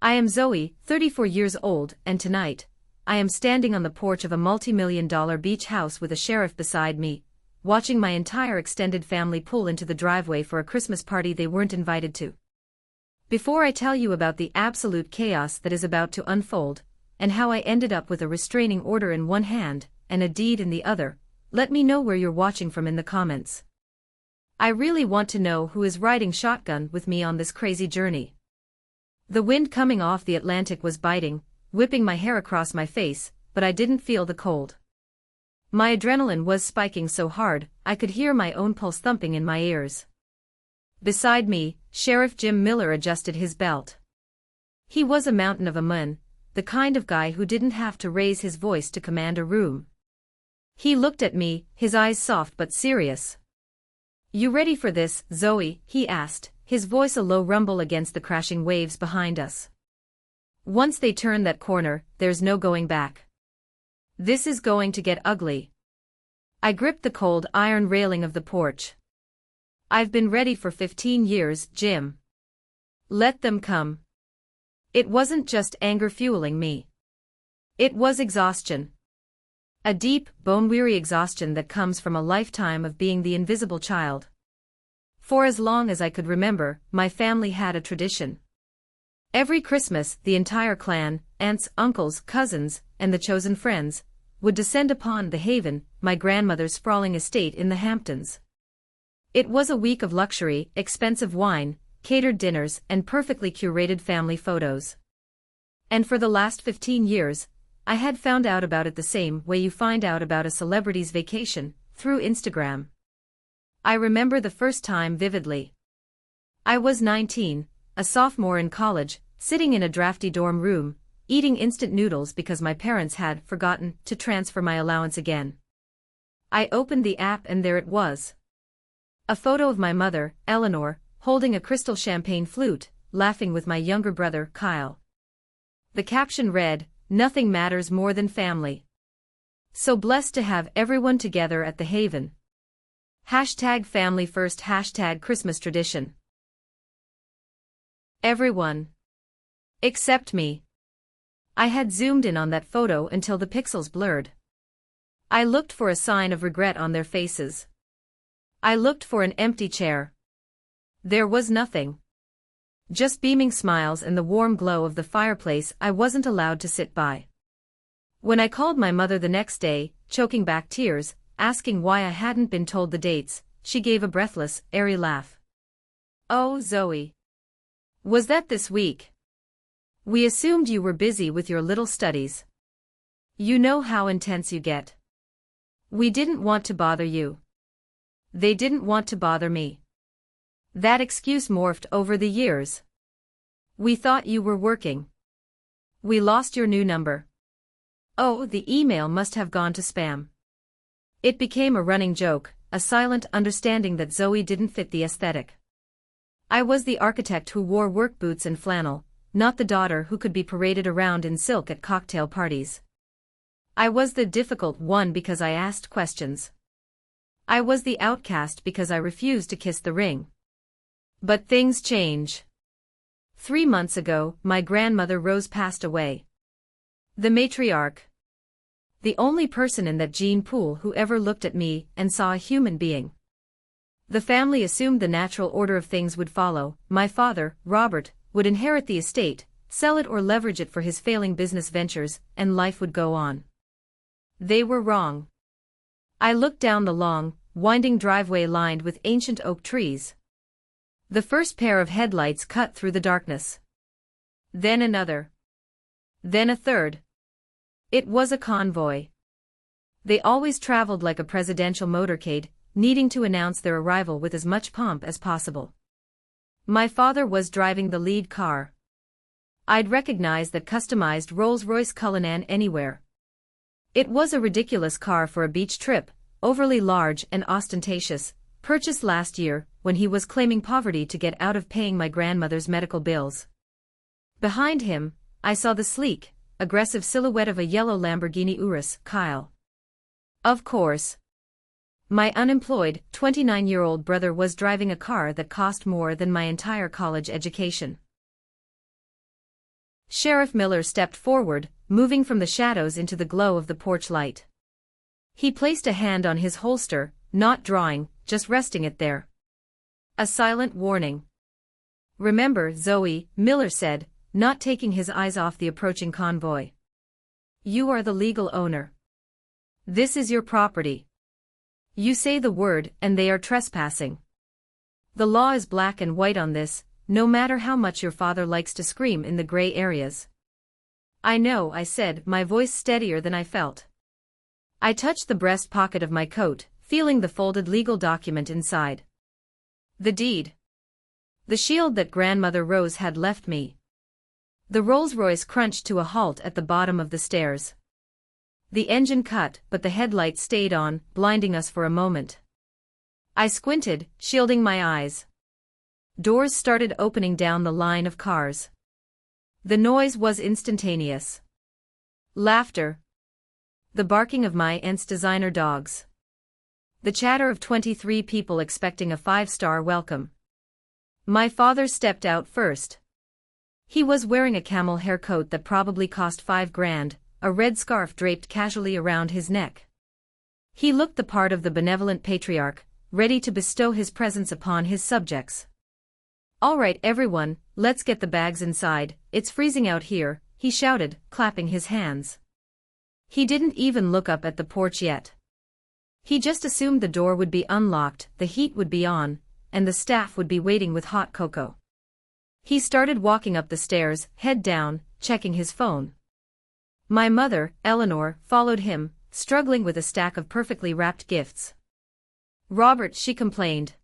I am Zoe, 34 years old, and tonight, I am standing on the porch of a multi-million-dollar beach house with a sheriff beside me, watching my entire extended family pull into the driveway for a Christmas party they weren't invited to. Before I tell you about the absolute chaos that is about to unfold, and how I ended up with a restraining order in one hand and a deed in the other, let me know where you're watching from in the comments. I really want to know who is riding shotgun with me on this crazy journey. The wind coming off the Atlantic was biting, whipping my hair across my face, but I didn't feel the cold. My adrenaline was spiking so hard, I could hear my own pulse thumping in my ears. Beside me, Sheriff Jim Miller adjusted his belt. He was a mountain of a man, the kind of guy who didn't have to raise his voice to command a room. He looked at me, his eyes soft but serious. "You ready for this, Zoe?" he asked, his voice a low rumble against the crashing waves behind us. "Once they turn that corner, there's no going back. This is going to get ugly." I gripped the cold iron railing of the porch. "I've been ready for 15 years, Jim. Let them come." It wasn't just anger fueling me. It was exhaustion. A deep, bone-weary exhaustion that comes from a lifetime of being the invisible child. For as long as I could remember, my family had a tradition. Every Christmas, the entire clan, aunts, uncles, cousins, and the chosen friends, would descend upon the Haven, my grandmother's sprawling estate in the Hamptons. It was a week of luxury, expensive wine, catered dinners, and perfectly curated family photos. And for the last 15 years, I had found out about it the same way you find out about a celebrity's vacation, through Instagram. I remember the first time vividly. I was 19, a sophomore in college, sitting in a drafty dorm room, eating instant noodles because my parents had forgotten to transfer my allowance again. I opened the app and there it was. A photo of my mother, Eleanor, holding a crystal champagne flute, laughing with my younger brother, Kyle. The caption read, "Nothing matters more than family. So blessed to have everyone together at the Haven. #family first #Christmas tradition." Everyone. Except me. I had zoomed in on that photo until the pixels blurred. I looked for a sign of regret on their faces. I looked for an empty chair. There was nothing. Just beaming smiles and the warm glow of the fireplace I wasn't allowed to sit by. When I called my mother the next day, choking back tears, asking why I hadn't been told the dates, she gave a breathless, airy laugh. "Oh, Zoe. Was that this week? We assumed you were busy with your little studies. You know how intense you get. We didn't want to bother you. They didn't want to bother me." That excuse morphed over the years. "We thought you were working. We lost your new number. Oh, the email must have gone to spam." It became a running joke, a silent understanding that Zoe didn't fit the aesthetic. I was the architect who wore work boots and flannel, not the daughter who could be paraded around in silk at cocktail parties. I was the difficult one because I asked questions. I was the outcast because I refused to kiss the ring. But things change. 3 months ago, my grandmother Rose passed away. The matriarch. The only person in that gene pool who ever looked at me and saw a human being. The family assumed the natural order of things would follow. My father, Robert, would inherit the estate, sell it or leverage it for his failing business ventures, and life would go on. They were wrong. I looked down the long, winding driveway lined with ancient oak trees. The first pair of headlights cut through the darkness. Then another. Then a third. It was a convoy. They always traveled like a presidential motorcade, needing to announce their arrival with as much pomp as possible. My father was driving the lead car. I'd recognize that customized Rolls-Royce Cullinan anywhere. It was a ridiculous car for a beach trip, overly large and ostentatious, purchased last year when he was claiming poverty to get out of paying my grandmother's medical bills. Behind him, I saw the sleek, aggressive silhouette of a yellow Lamborghini Urus, Kyle. Of course. My unemployed, 29-year-old brother was driving a car that cost more than my entire college education. Sheriff Miller stepped forward, moving from the shadows into the glow of the porch light. He placed a hand on his holster, not drawing, just resting it there. A silent warning. "Remember, Zoe," Miller said, not taking his eyes off the approaching convoy. "You are the legal owner. This is your property. You say the word and they are trespassing. The law is black and white on this, no matter how much your father likes to scream in the gray areas." "I know," I said, my voice steadier than I felt. I touched the breast pocket of my coat, feeling the folded legal document inside. The deed. The shield that Grandmother Rose had left me. The Rolls-Royce crunched to a halt at the bottom of the stairs. The engine cut, but the headlights stayed on, blinding us for a moment. I squinted, shielding my eyes. Doors started opening down the line of cars. The noise was instantaneous. Laughter. The barking of my aunt's designer dogs. The chatter of 23 people expecting a 5-star welcome. My father stepped out first. He was wearing a camel hair coat that probably cost $5,000, a red scarf draped casually around his neck. He looked the part of the benevolent patriarch, ready to bestow his presence upon his subjects. "All right, everyone, let's get the bags inside, it's freezing out here," he shouted, clapping his hands. He didn't even look up at the porch yet. He just assumed the door would be unlocked, the heat would be on, and the staff would be waiting with hot cocoa. He started walking up the stairs, head down, checking his phone. My mother, Eleanor, followed him, struggling with a stack of perfectly wrapped gifts. "Robert," she complained.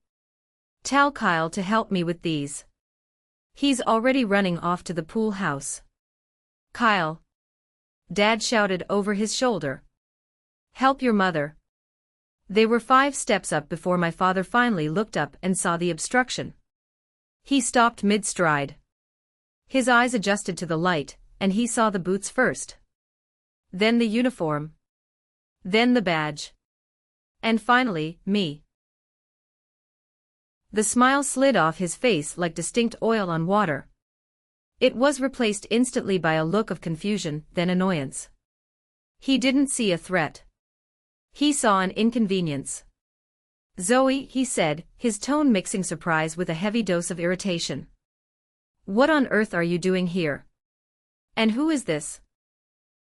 "Tell Kyle to help me with these. He's already running off to the pool house." "Kyle!" Dad shouted over his shoulder. "Help your mother." They were 5 steps up before my father finally looked up and saw the obstruction. He stopped mid-stride. His eyes adjusted to the light, and he saw the boots first. Then the uniform. Then the badge. And finally, me. The smile slid off his face like distinct oil on water. It was replaced instantly by a look of confusion, then annoyance. He didn't see a threat. He saw an inconvenience. "Zoe," he said, his tone mixing surprise with a heavy dose of irritation. "What on earth are you doing here? And who is this?"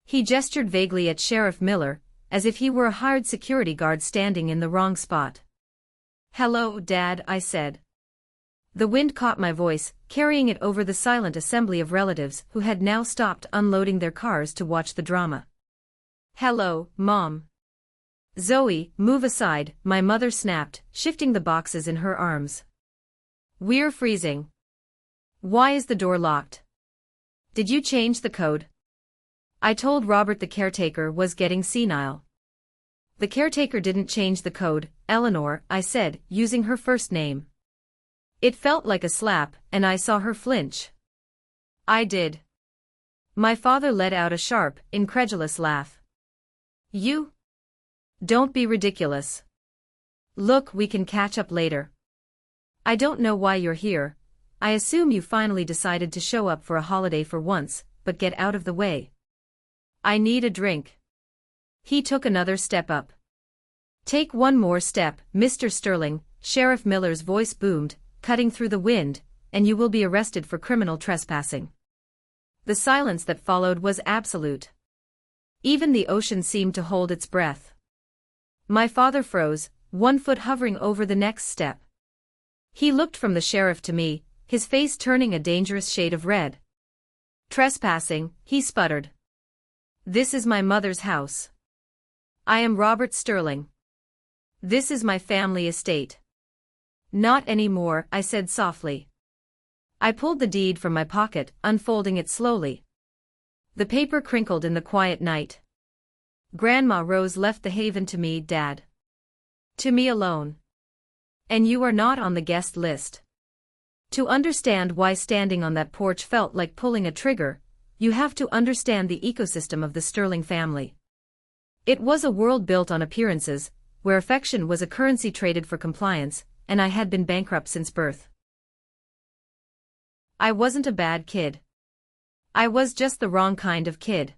He gestured vaguely at Sheriff Miller, as if he were a hired security guard standing in the wrong spot. "Hello, Dad," I said. The wind caught my voice, carrying it over the silent assembly of relatives who had now stopped unloading their cars to watch the drama. "Hello, Mom." "Zoe, move aside," my mother snapped, shifting the boxes in her arms. "We're freezing. Why is the door locked? Did you change the code?" I told Robert the caretaker was getting senile. "The caretaker didn't change the code, Eleanor," I said, using her first name. It felt like a slap, and I saw her flinch. "I did." My father let out a sharp, incredulous laugh. "You? Don't be ridiculous. Look, we can catch up later. I don't know why you're here. I assume you finally decided to show up for a holiday for once, but get out of the way. I need a drink." He took another step up. "Take one more step, Mr. Sterling," Sheriff Miller's voice boomed, cutting through the wind, "and you will be arrested for criminal trespassing." The silence that followed was absolute. Even the ocean seemed to hold its breath. My father froze, one foot hovering over the next step. He looked from the sheriff to me, his face turning a dangerous shade of red. "Trespassing," he sputtered. "This is my mother's house. I am Robert Sterling. This is my family estate." "Not anymore," I said softly. I pulled the deed from my pocket, unfolding it slowly. The paper crinkled in the quiet night. "Grandma Rose left the haven to me, Dad. To me alone. And you are not on the guest list." To understand why standing on that porch felt like pulling a trigger, you have to understand the ecosystem of the Sterling family. It was a world built on appearances, where affection was a currency traded for compliance, and I had been bankrupt since birth. I wasn't a bad kid. I was just the wrong kind of kid.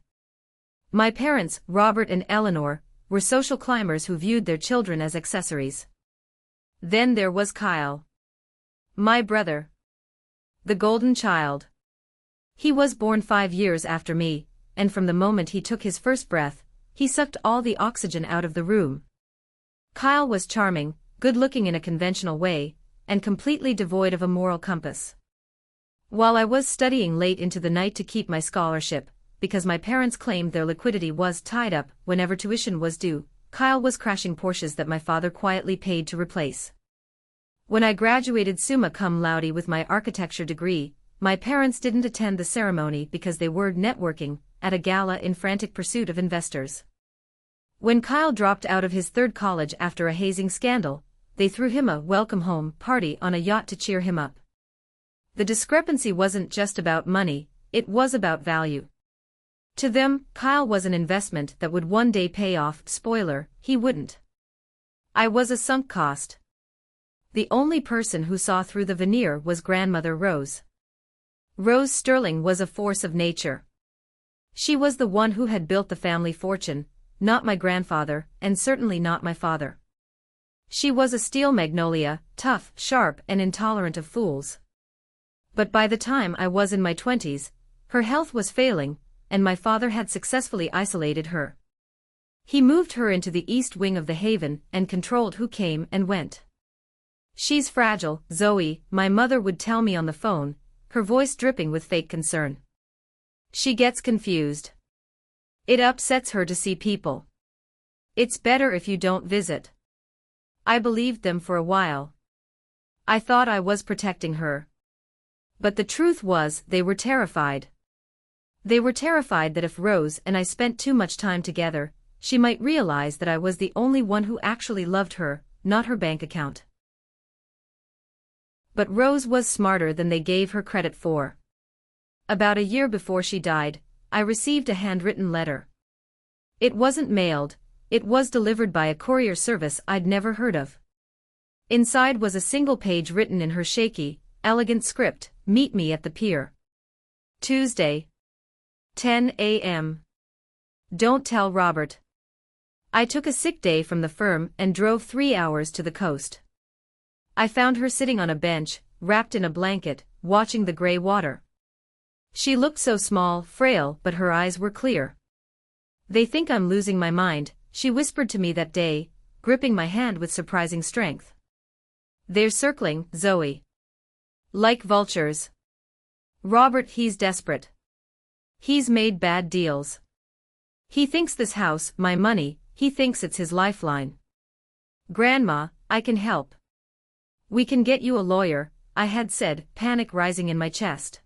My parents, Robert and Eleanor, were social climbers who viewed their children as accessories. Then there was Kyle. My brother. The golden child. He was born 5 years after me, and from the moment he took his first breath, he sucked all the oxygen out of the room. Kyle was charming, good-looking in a conventional way, and completely devoid of a moral compass. While I was studying late into the night to keep my scholarship, because my parents claimed their liquidity was tied up whenever tuition was due, Kyle was crashing Porsches that my father quietly paid to replace. When I graduated summa cum laude with my architecture degree, my parents didn't attend the ceremony because they were networking at a gala in frantic pursuit of investors. When Kyle dropped out of his third college after a hazing scandal, they threw him a welcome home party on a yacht to cheer him up. The discrepancy wasn't just about money, it was about value. To them, Kyle was an investment that would one day pay off. Spoiler, he wouldn't. I was a sunk cost. The only person who saw through the veneer was grandmother Rose. Rose Sterling was a force of nature. She was the one who had built the family fortune, not my grandfather, and certainly not my father. She was a steel magnolia, tough, sharp, and intolerant of fools. But by the time I was in my 20s, her health was failing, and my father had successfully isolated her. He moved her into the east wing of the Haven and controlled who came and went. "She's fragile, Zoe," my mother would tell me on the phone, her voice dripping with fake concern. "She gets confused. It upsets her to see people. It's better if you don't visit." I believed them for a while. I thought I was protecting her. But the truth was, they were terrified. They were terrified that if Rose and I spent too much time together, she might realize that I was the only one who actually loved her, not her bank account. But Rose was smarter than they gave her credit for. About a year before she died, I received a handwritten letter. It wasn't mailed, it was delivered by a courier service I'd never heard of. Inside was a single page written in her shaky, elegant script: "Meet me at the pier. Tuesday. 10 a.m. Don't tell Robert." I took a sick day from the firm and drove 3 hours to the coast. I found her sitting on a bench, wrapped in a blanket, watching the gray water. She looked so small, frail, but her eyes were clear. "They think I'm losing my mind," she whispered to me that day, gripping my hand with surprising strength. "They're circling, Zoe. Like vultures. Robert, he's desperate. He's made bad deals. He thinks this house, my money, he thinks it's his lifeline. Grandma, I can help. We can get you a lawyer," I had said, panic rising in my chest.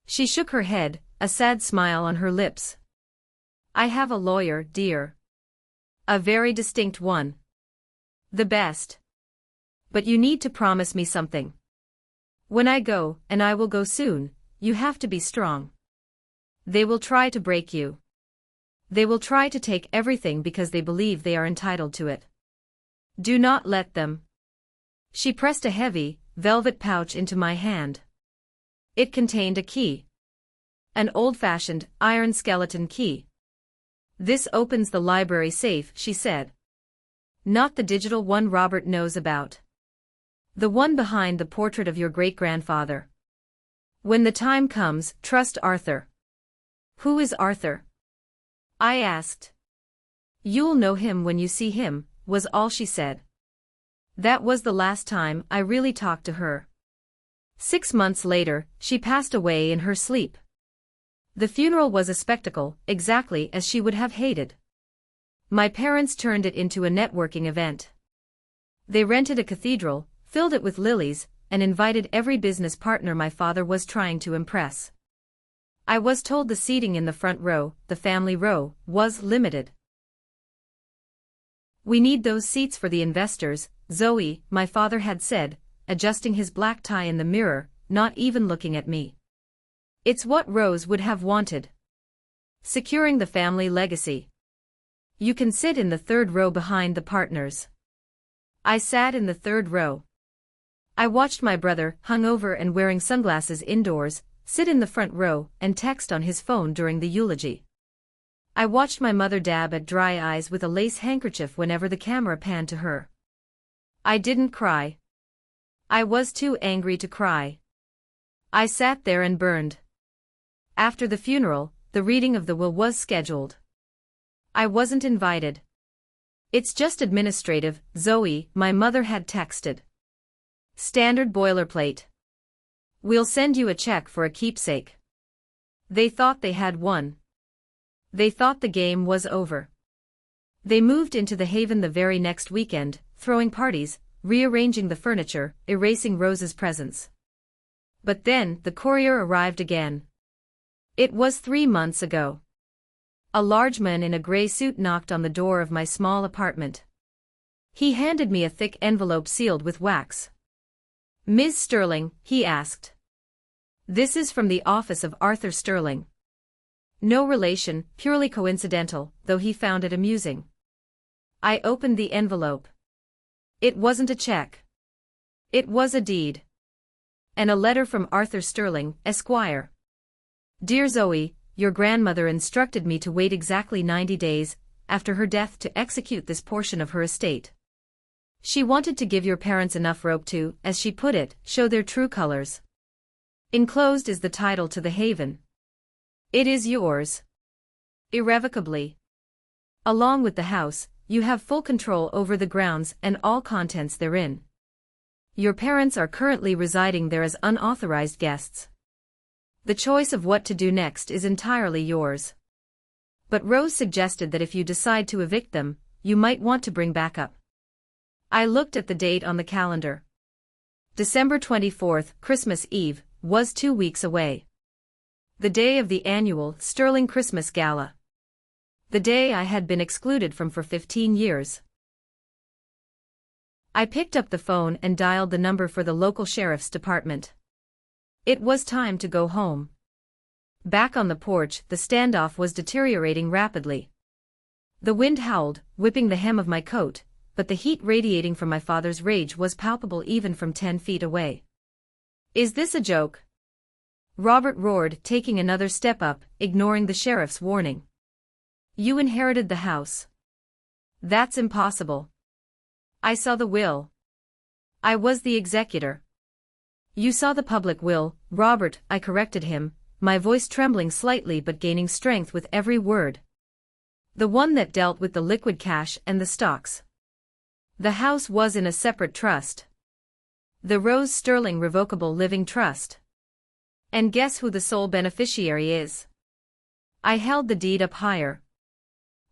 She shook her head, a sad smile on her lips. "I have a lawyer, dear. A very distinct one. The best. But you need to promise me something. When I go, and I will go soon, you have to be strong. They will try to break you. They will try to take everything because they believe they are entitled to it. Do not let them." She pressed a heavy, velvet pouch into my hand. It contained a key. An old-fashioned, iron skeleton key. "This opens the library safe," she said. "Not the digital one Robert knows about. The one behind the portrait of your great-grandfather. When the time comes, trust Arthur." "Who is Arthur?" I asked. "You'll know him when you see him," was all she said. That was the last time I really talked to her. 6 months later, she passed away in her sleep. The funeral was a spectacle, exactly as she would have hated. My parents turned it into a networking event. They rented a cathedral, filled it with lilies, and invited every business partner my father was trying to impress. I was told the seating in the front row, the family row, was limited. "We need those seats for the investors, Zoe," my father had said, adjusting his black tie in the mirror, not even looking at me. "It's what Rose would have wanted. Securing the family legacy. You can sit in the third row behind the partners." I sat in the third row. I watched my brother, hungover and wearing sunglasses indoors, sit in the front row, and text on his phone during the eulogy. I watched my mother dab at dry eyes with a lace handkerchief whenever the camera panned to her. I didn't cry. I was too angry to cry. I sat there and burned. After the funeral, the reading of the will was scheduled. I wasn't invited. It's just administrative, Zoe, my mother had texted. Standard boilerplate. We'll send you a check for a keepsake. They thought they had won. They thought the game was over. They moved into the Haven the very next weekend, throwing parties, rearranging the furniture, erasing Rose's presence. But then, the courier arrived again. It was 3 months ago. A large man in a gray suit knocked on the door of my small apartment. He handed me a thick envelope sealed with wax. "Ms. Sterling," he asked. "This is from the office of Arthur Sterling." No relation, purely coincidental, though he found it amusing. I opened the envelope. It wasn't a check. It was a deed. And a letter from Arthur Sterling, Esquire. "Dear Zoe, your grandmother instructed me to wait exactly 90 days, after her death to execute this portion of her estate. She wanted to give your parents enough rope to, as she put it, show their true colors. Enclosed is the title to the Haven. It is yours. Irrevocably. Along with the house, you have full control over the grounds and all contents therein. Your parents are currently residing there as unauthorized guests. The choice of what to do next is entirely yours. But Rose suggested that if you decide to evict them, you might want to bring backup." I looked at the date on the calendar. December 24th, Christmas Eve, was 2 weeks away. The day of the annual Sterling Christmas Gala. The day I had been excluded from for 15 years. I picked up the phone and dialed the number for the local sheriff's department. It was time to go home. Back on the porch, the standoff was deteriorating rapidly. The wind howled, whipping the hem of my coat, but the heat radiating from my father's rage was palpable even from 10 feet away. "Is this a joke?" Robert roared, taking another step up, ignoring the sheriff's warning. "You inherited the house. That's impossible. I saw the will. I was the executor." "You saw the public will, Robert," I corrected him, my voice trembling slightly but gaining strength with every word. "The one that dealt with the liquid cash and the stocks. The house was in a separate trust. The Rose Sterling Revocable Living Trust. And guess who the sole beneficiary is?" I held the deed up higher.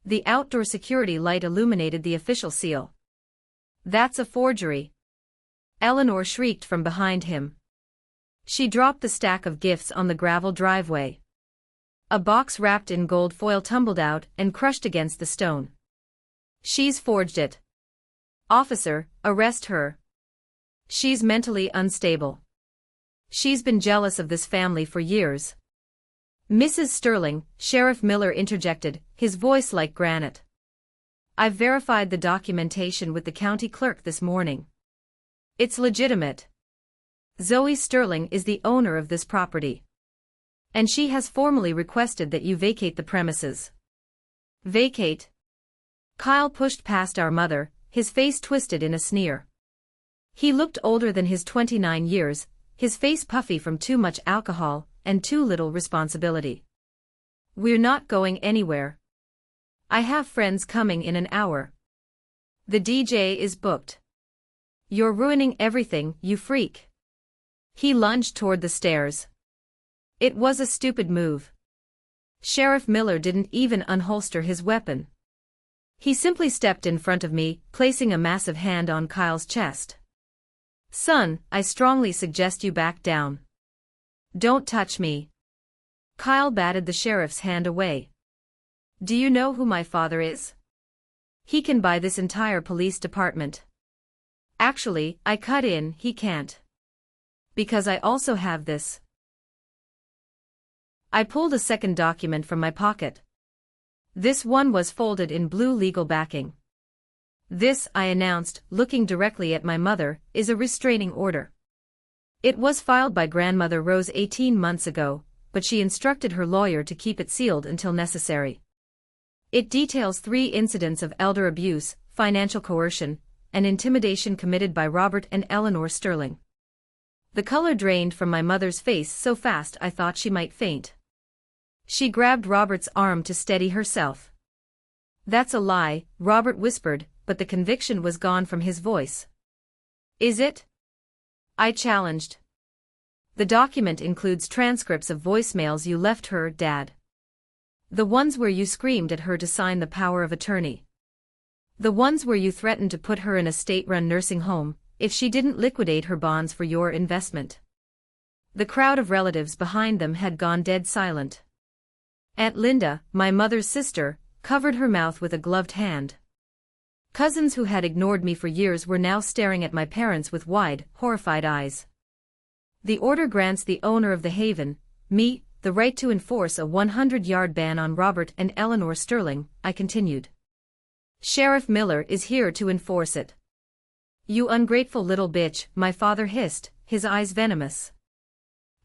The outdoor security light illuminated the official seal. "That's a forgery!" Eleanor shrieked from behind him. She dropped the stack of gifts on the gravel driveway. A box wrapped in gold foil tumbled out and crushed against the stone. "She's forged it. Officer, arrest her. She's mentally unstable. She's been jealous of this family for years." "Mrs. Sterling," Sheriff Miller interjected, his voice like granite. "I've verified the documentation with the county clerk this morning. It's legitimate. Zoe Sterling is the owner of this property. And she has formally requested that you vacate the premises." "Vacate?" Kyle pushed past our mother, his face twisted in a sneer. He looked older than his 29 years, his face puffy from too much alcohol and too little responsibility. "We're not going anywhere. I have friends coming in an hour. The DJ is booked. You're ruining everything, you freak." He lunged toward the stairs. It was a stupid move. Sheriff Miller didn't even unholster his weapon. He simply stepped in front of me, placing a massive hand on Kyle's chest. "Son, I strongly suggest you back down. Don't touch me." Kyle batted the sheriff's hand away. "Do you know who my father is? He can buy this entire police department. Actually, I cut in, he can't. Because I also have this." I pulled a second document from my pocket. This one was folded in blue legal backing. "This," I announced, looking directly at my mother, "is a restraining order. It was filed by Grandmother Rose 18 months ago, but she instructed her lawyer to keep it sealed until necessary. It details 3 incidents of elder abuse, financial coercion, and intimidation committed by Robert and Eleanor Sterling. The color drained from my mother's face so fast I thought she might faint. She grabbed Robert's arm to steady herself. "That's a lie," Robert whispered, but the conviction was gone from his voice. "Is it?" I challenged. "The document includes transcripts of voicemails you left her, Dad. The ones where you screamed at her to sign the power of attorney. The ones where you threatened to put her in a state-run nursing home if she didn't liquidate her bonds for your investment." The crowd of relatives behind them had gone dead silent. Aunt Linda, my mother's sister, covered her mouth with a gloved hand. Cousins who had ignored me for years were now staring at my parents with wide, horrified eyes. "The order grants the owner of the haven, me, the right to enforce a 100-yard ban on Robert and Eleanor Sterling," I continued. "Sheriff Miller is here to enforce it." "You ungrateful little bitch," my father hissed, his eyes venomous.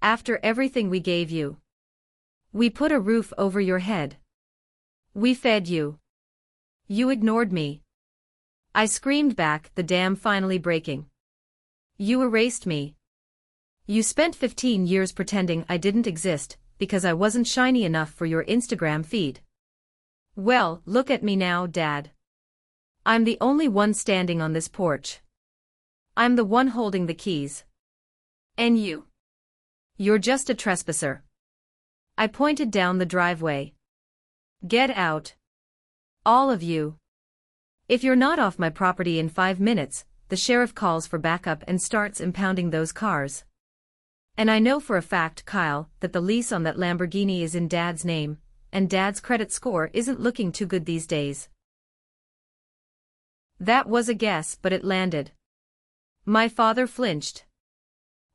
"After everything we gave you. We put a roof over your head. We fed you. You ignored me." I screamed back, the dam finally breaking. "You erased me. You spent 15 years pretending I didn't exist, because I wasn't shiny enough for your Instagram feed. Well, look at me now, Dad. I'm the only one standing on this porch. I'm the one holding the keys. And you? You're just a trespasser." I pointed down the driveway. "Get out. All of you. If you're not off my property in 5 minutes, the sheriff calls for backup and starts impounding those cars. And I know for a fact, Kyle, that the lease on that Lamborghini is in Dad's name, and Dad's credit score isn't looking too good these days." That was a guess, but it landed. My father flinched.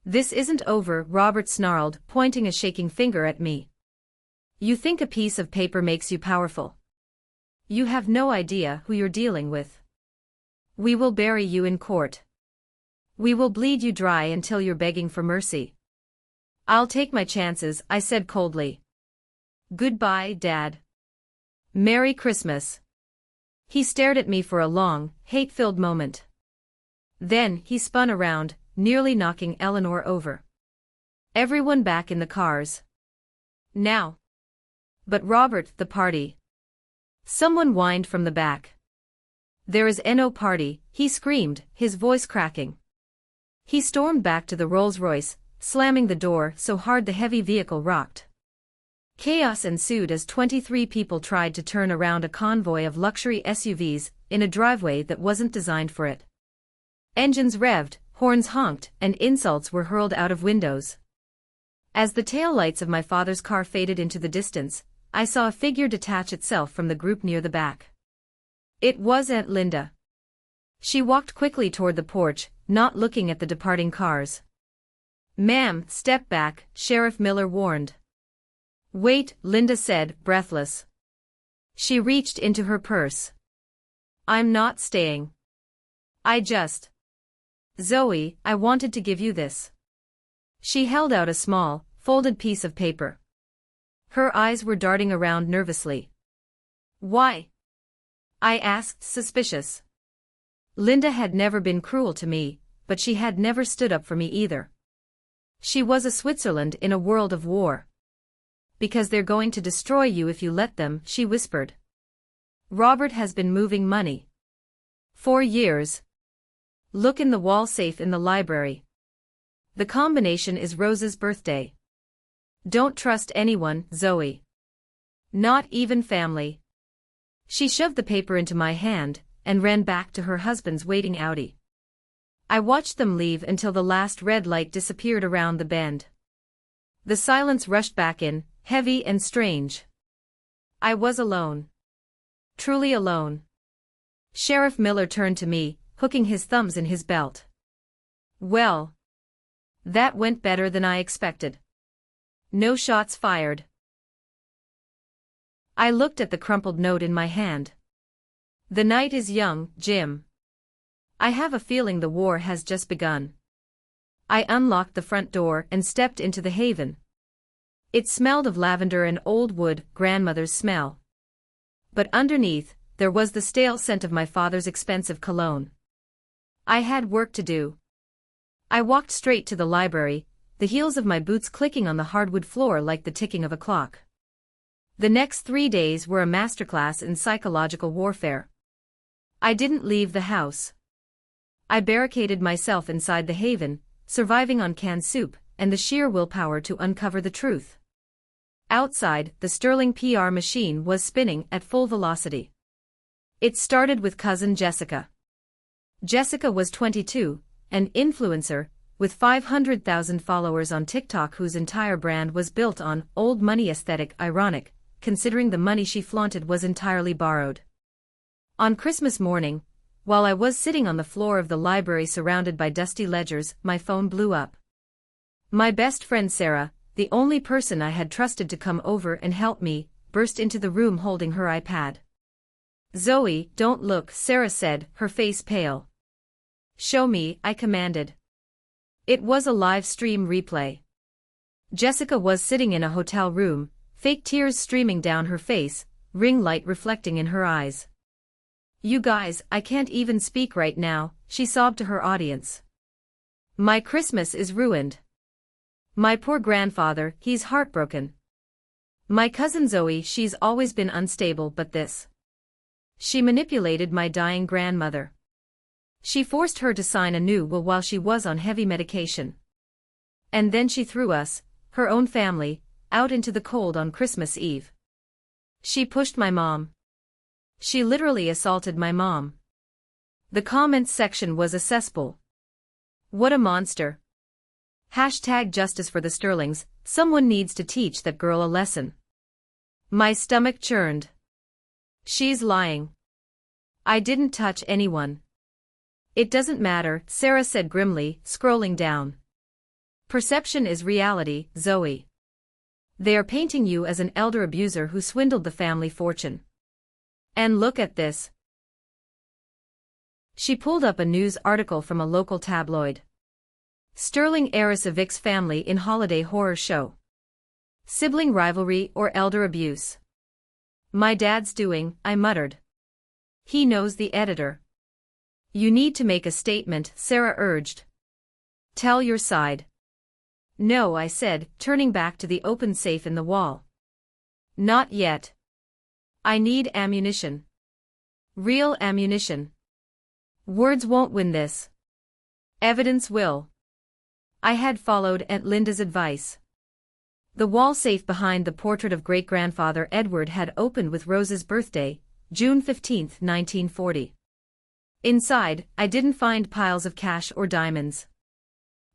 "This isn't over," Robert snarled, pointing a shaking finger at me. "You think a piece of paper makes you powerful? You have no idea who you're dealing with. We will bury you in court. We will bleed you dry until you're begging for mercy." "I'll take my chances," I said coldly. "Goodbye, Dad. Merry Christmas." He stared at me for a long, hate-filled moment. Then he spun around, nearly knocking Eleanor over. "Everyone back in the cars. Now." "But Robert, the party." Someone whined from the back. "There is no party," he screamed, his voice cracking. He stormed back to the Rolls-Royce, slamming the door so hard the heavy vehicle rocked. Chaos ensued as 23 people tried to turn around a convoy of luxury SUVs in a driveway that wasn't designed for it. Engines revved, horns honked, and insults were hurled out of windows. As the taillights of my father's car faded into the distance, I saw a figure detach itself from the group near the back. It was Aunt Linda. She walked quickly toward the porch, not looking at the departing cars. "Ma'am, step back," Sheriff Miller warned. "Wait," Linda said, breathless. She reached into her purse. "I'm not staying. Zoe, I wanted to give you this." She held out a small, folded piece of paper. Her eyes were darting around nervously. "Why?" I asked, suspicious. Linda had never been cruel to me, but she had never stood up for me either. She was a Switzerland in a world of war. "Because they're going to destroy you if you let them," she whispered. "Robert has been moving money. 4 years. Look in the wall safe in the library. The combination is Rose's birthday. Don't trust anyone, Zoe. Not even family." She shoved the paper into my hand and ran back to her husband's waiting Audi. I watched them leave until the last red light disappeared around the bend. The silence rushed back in, heavy and strange. I was alone. Truly alone. Sheriff Miller turned to me, hooking his thumbs in his belt. "Well, that went better than I expected. No shots fired." I looked at the crumpled note in my hand. "The night is young, Jim. I have a feeling the war has just begun. I unlocked the front door and stepped into the haven. It smelled of lavender and old wood, grandmother's smell. But underneath, there was the stale scent of my father's expensive cologne. I had work to do. I walked straight to the library, the heels of my boots clicking on the hardwood floor like the ticking of a clock. The next 3 days were a masterclass in psychological warfare. I didn't leave the house. I barricaded myself inside the haven, surviving on canned soup and the sheer willpower to uncover the truth. Outside, the Sterling PR machine was spinning at full velocity. It started with cousin Jessica. Jessica was 22, an influencer, with 500,000 followers on TikTok whose entire brand was built on old money aesthetic. Ironic, considering the money she flaunted was entirely borrowed. On Christmas morning, while I was sitting on the floor of the library surrounded by dusty ledgers, my phone blew up. My best friend Sarah, the only person I had trusted to come over and help me, burst into the room holding her iPad. "Zoe, don't look," Sarah said, her face pale. "Show me," I commanded. It was a live stream replay. Jessica was sitting in a hotel room, fake tears streaming down her face, ring light reflecting in her eyes. "You guys, I can't even speak right now," she sobbed to her audience. "My Christmas is ruined. My poor grandfather, he's heartbroken. My cousin Zoe, she's always been unstable, but this. She manipulated my dying grandmother. She forced her to sign a new will while she was on heavy medication. And then she threw us, her own family, out into the cold on Christmas Eve. She pushed my mom. She literally assaulted my mom." The comments section was a cesspool. "What a monster. #justice for the Sterlings, someone needs to teach that girl a lesson." My stomach churned. "She's lying. I didn't touch anyone." "It doesn't matter," Sarah said grimly, scrolling down. "Perception is reality, Zoe. They are painting you as an elder abuser who swindled the family fortune. And look at this." She pulled up a news article from a local tabloid. "Sterling heiress evicts family in holiday horror show. Sibling rivalry or elder abuse." "My dad's doing," I muttered. "He knows the editor." "You need to make a statement," Sarah urged. "Tell your side." "No," I said, turning back to the open safe in the wall. "Not yet. I need ammunition. Real ammunition. Words won't win this. Evidence will." I had followed Aunt Linda's advice. The wall safe behind the portrait of great-grandfather Edward had opened with Rose's birthday, June 15, 1940. Inside, I didn't find piles of cash or diamonds.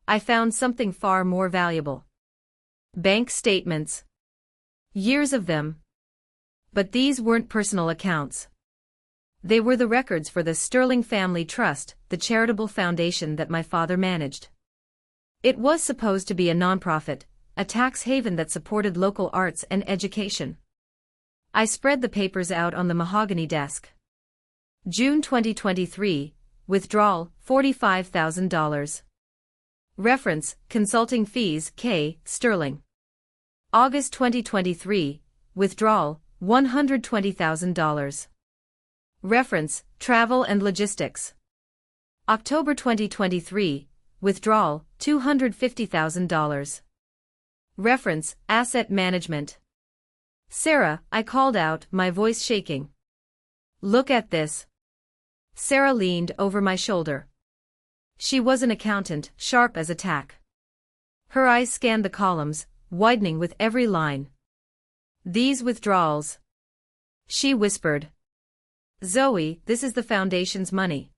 I found something far more valuable. Bank statements. Years of them. But these weren't personal accounts. They were the records for the Sterling Family Trust, the charitable foundation that my father managed. It was supposed to be a nonprofit, a tax haven that supported local arts and education. I spread the papers out on the mahogany desk. June 2023, withdrawal, $45,000. Reference, consulting fees, K. Sterling. August 2023, withdrawal, $120,000. Reference, travel and logistics. October 2023, withdrawal, $250,000. Reference, asset management. "Sarah," I called out, my voice shaking. "Look at this." Sarah leaned over my shoulder. She was an accountant, sharp as a tack. Her eyes scanned the columns, widening with every line. "These withdrawals," she whispered. "Zoe, this is the foundation's money.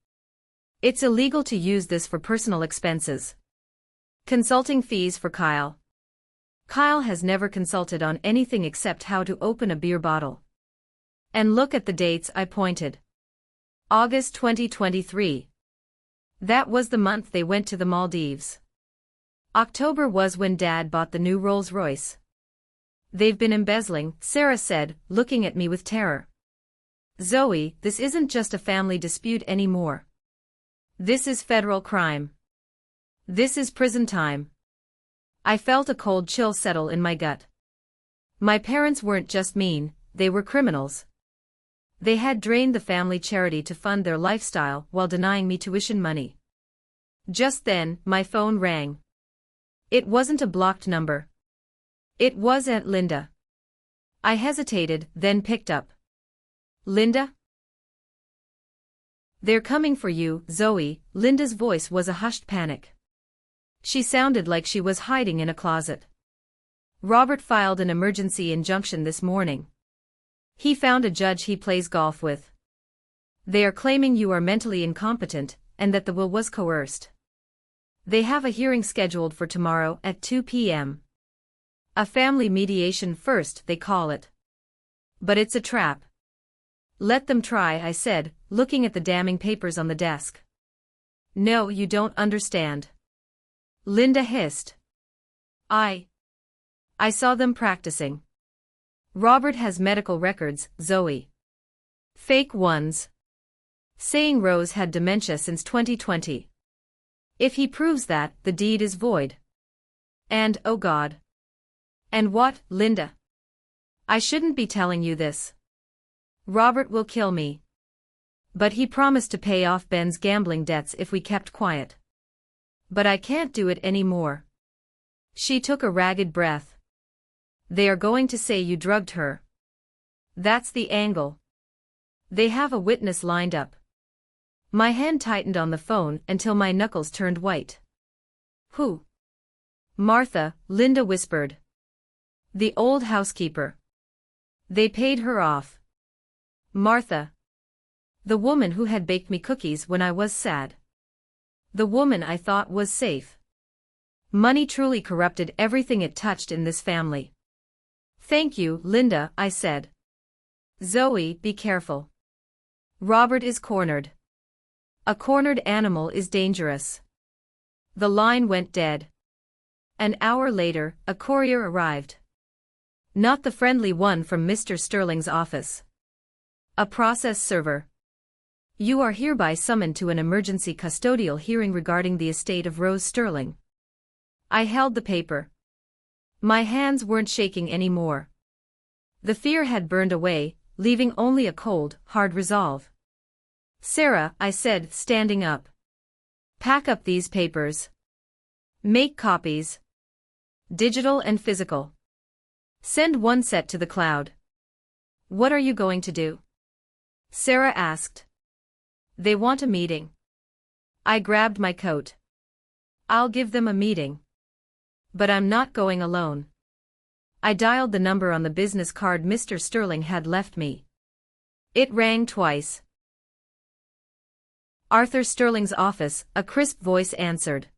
It's illegal to use this for personal expenses. Consulting fees for Kyle. Kyle has never consulted on anything except how to open a beer bottle. And look at the dates," I pointed. August 2023. That was the month they went to the Maldives. October was when Dad bought the new Rolls-Royce. "They've been embezzling," Sarah said, looking at me with terror. "Zoe, this isn't just a family dispute anymore. This is federal crime. This is prison time. I felt a cold chill settle in my gut. My parents weren't just mean, they were criminals. They had drained the family charity to fund their lifestyle while denying me tuition money. Just then, my phone rang. It wasn't a blocked number. It was Aunt Linda. I hesitated, then picked up. Linda? They're coming for you, Zoe. Linda's voice was a hushed panic. She sounded like she was hiding in a closet. Robert filed an emergency injunction this morning. He found a judge he plays golf with. They are claiming you are mentally incompetent, and that the will was coerced. They have a hearing scheduled for tomorrow at 2 p.m. A family mediation first, they call it. But it's a trap. Let them try, I said, looking at the damning papers on the desk. No, you don't understand. Linda hissed. I saw them practicing. Robert has medical records, Zoe. Fake ones. Saying Rose had dementia since 2020. If he proves that, the deed is void. And, oh God. And what, Linda? I shouldn't be telling you this. Robert will kill me. But he promised to pay off Ben's gambling debts if we kept quiet. But I can't do it anymore. She took a ragged breath. They are going to say you drugged her. That's the angle. They have a witness lined up. My hand tightened on the phone until my knuckles turned white. Who? Martha, Linda whispered. The old housekeeper. They paid her off. Martha. The woman who had baked me cookies when I was sad. The woman I thought was safe. Money truly corrupted everything it touched in this family. Thank you, Linda, I said. Zoe, be careful. Robert is cornered. A cornered animal is dangerous. The line went dead. An hour later, a courier arrived. Not the friendly one from Mr. Sterling's office. A process server. You are hereby summoned to an emergency custodial hearing regarding the estate of Rose Sterling. I held the paper. My hands weren't shaking anymore. The fear had burned away, leaving only a cold, hard resolve. Sarah, I said, standing up. Pack up these papers. Make copies. Digital and physical. Send one set to the cloud. What are you going to do? Sarah asked. They want a meeting. I grabbed my coat. I'll give them a meeting. But I'm not going alone. I dialed the number on the business card Mr. Sterling had left me. It rang twice. Arthur Sterling's office, a crisp voice answered.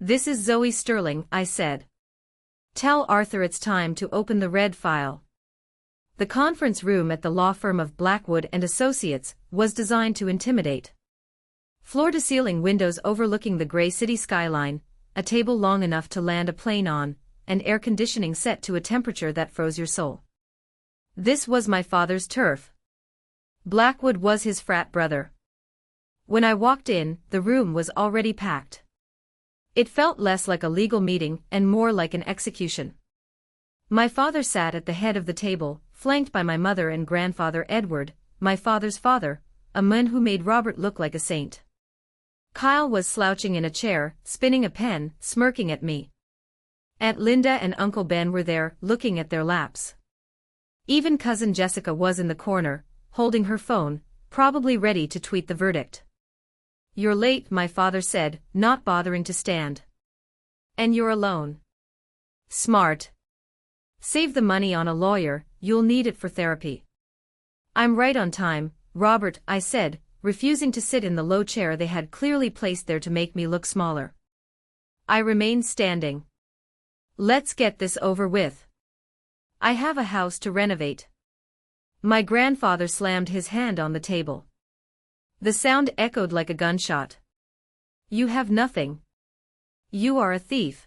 This is Zoe Sterling, I said. Tell Arthur it's time to open the red file. The conference room at the law firm of Blackwood and Associates was designed to intimidate. Floor-to-ceiling windows overlooking the gray city skyline, a table long enough to land a plane on, and air conditioning set to a temperature that froze your soul. This was my father's turf. Blackwood was his frat brother. When I walked in, the room was already packed. It felt less like a legal meeting and more like an execution. My father sat at the head of the table, flanked by my mother and grandfather Edward, my father's father, a man who made Robert look like a saint. Kyle was slouching in a chair, spinning a pen, smirking at me. Aunt Linda and Uncle Ben were there, looking at their laps. Even cousin Jessica was in the corner, holding her phone, probably ready to tweet the verdict. You're late, my father said, not bothering to stand. And you're alone. Smart. Save the money on a lawyer, you'll need it for therapy. I'm right on time, Robert, I said, refusing to sit in the low chair they had clearly placed there to make me look smaller. I remained standing. Let's get this over with. I have a house to renovate. My grandfather slammed his hand on the table. The sound echoed like a gunshot. You have nothing. You are a thief.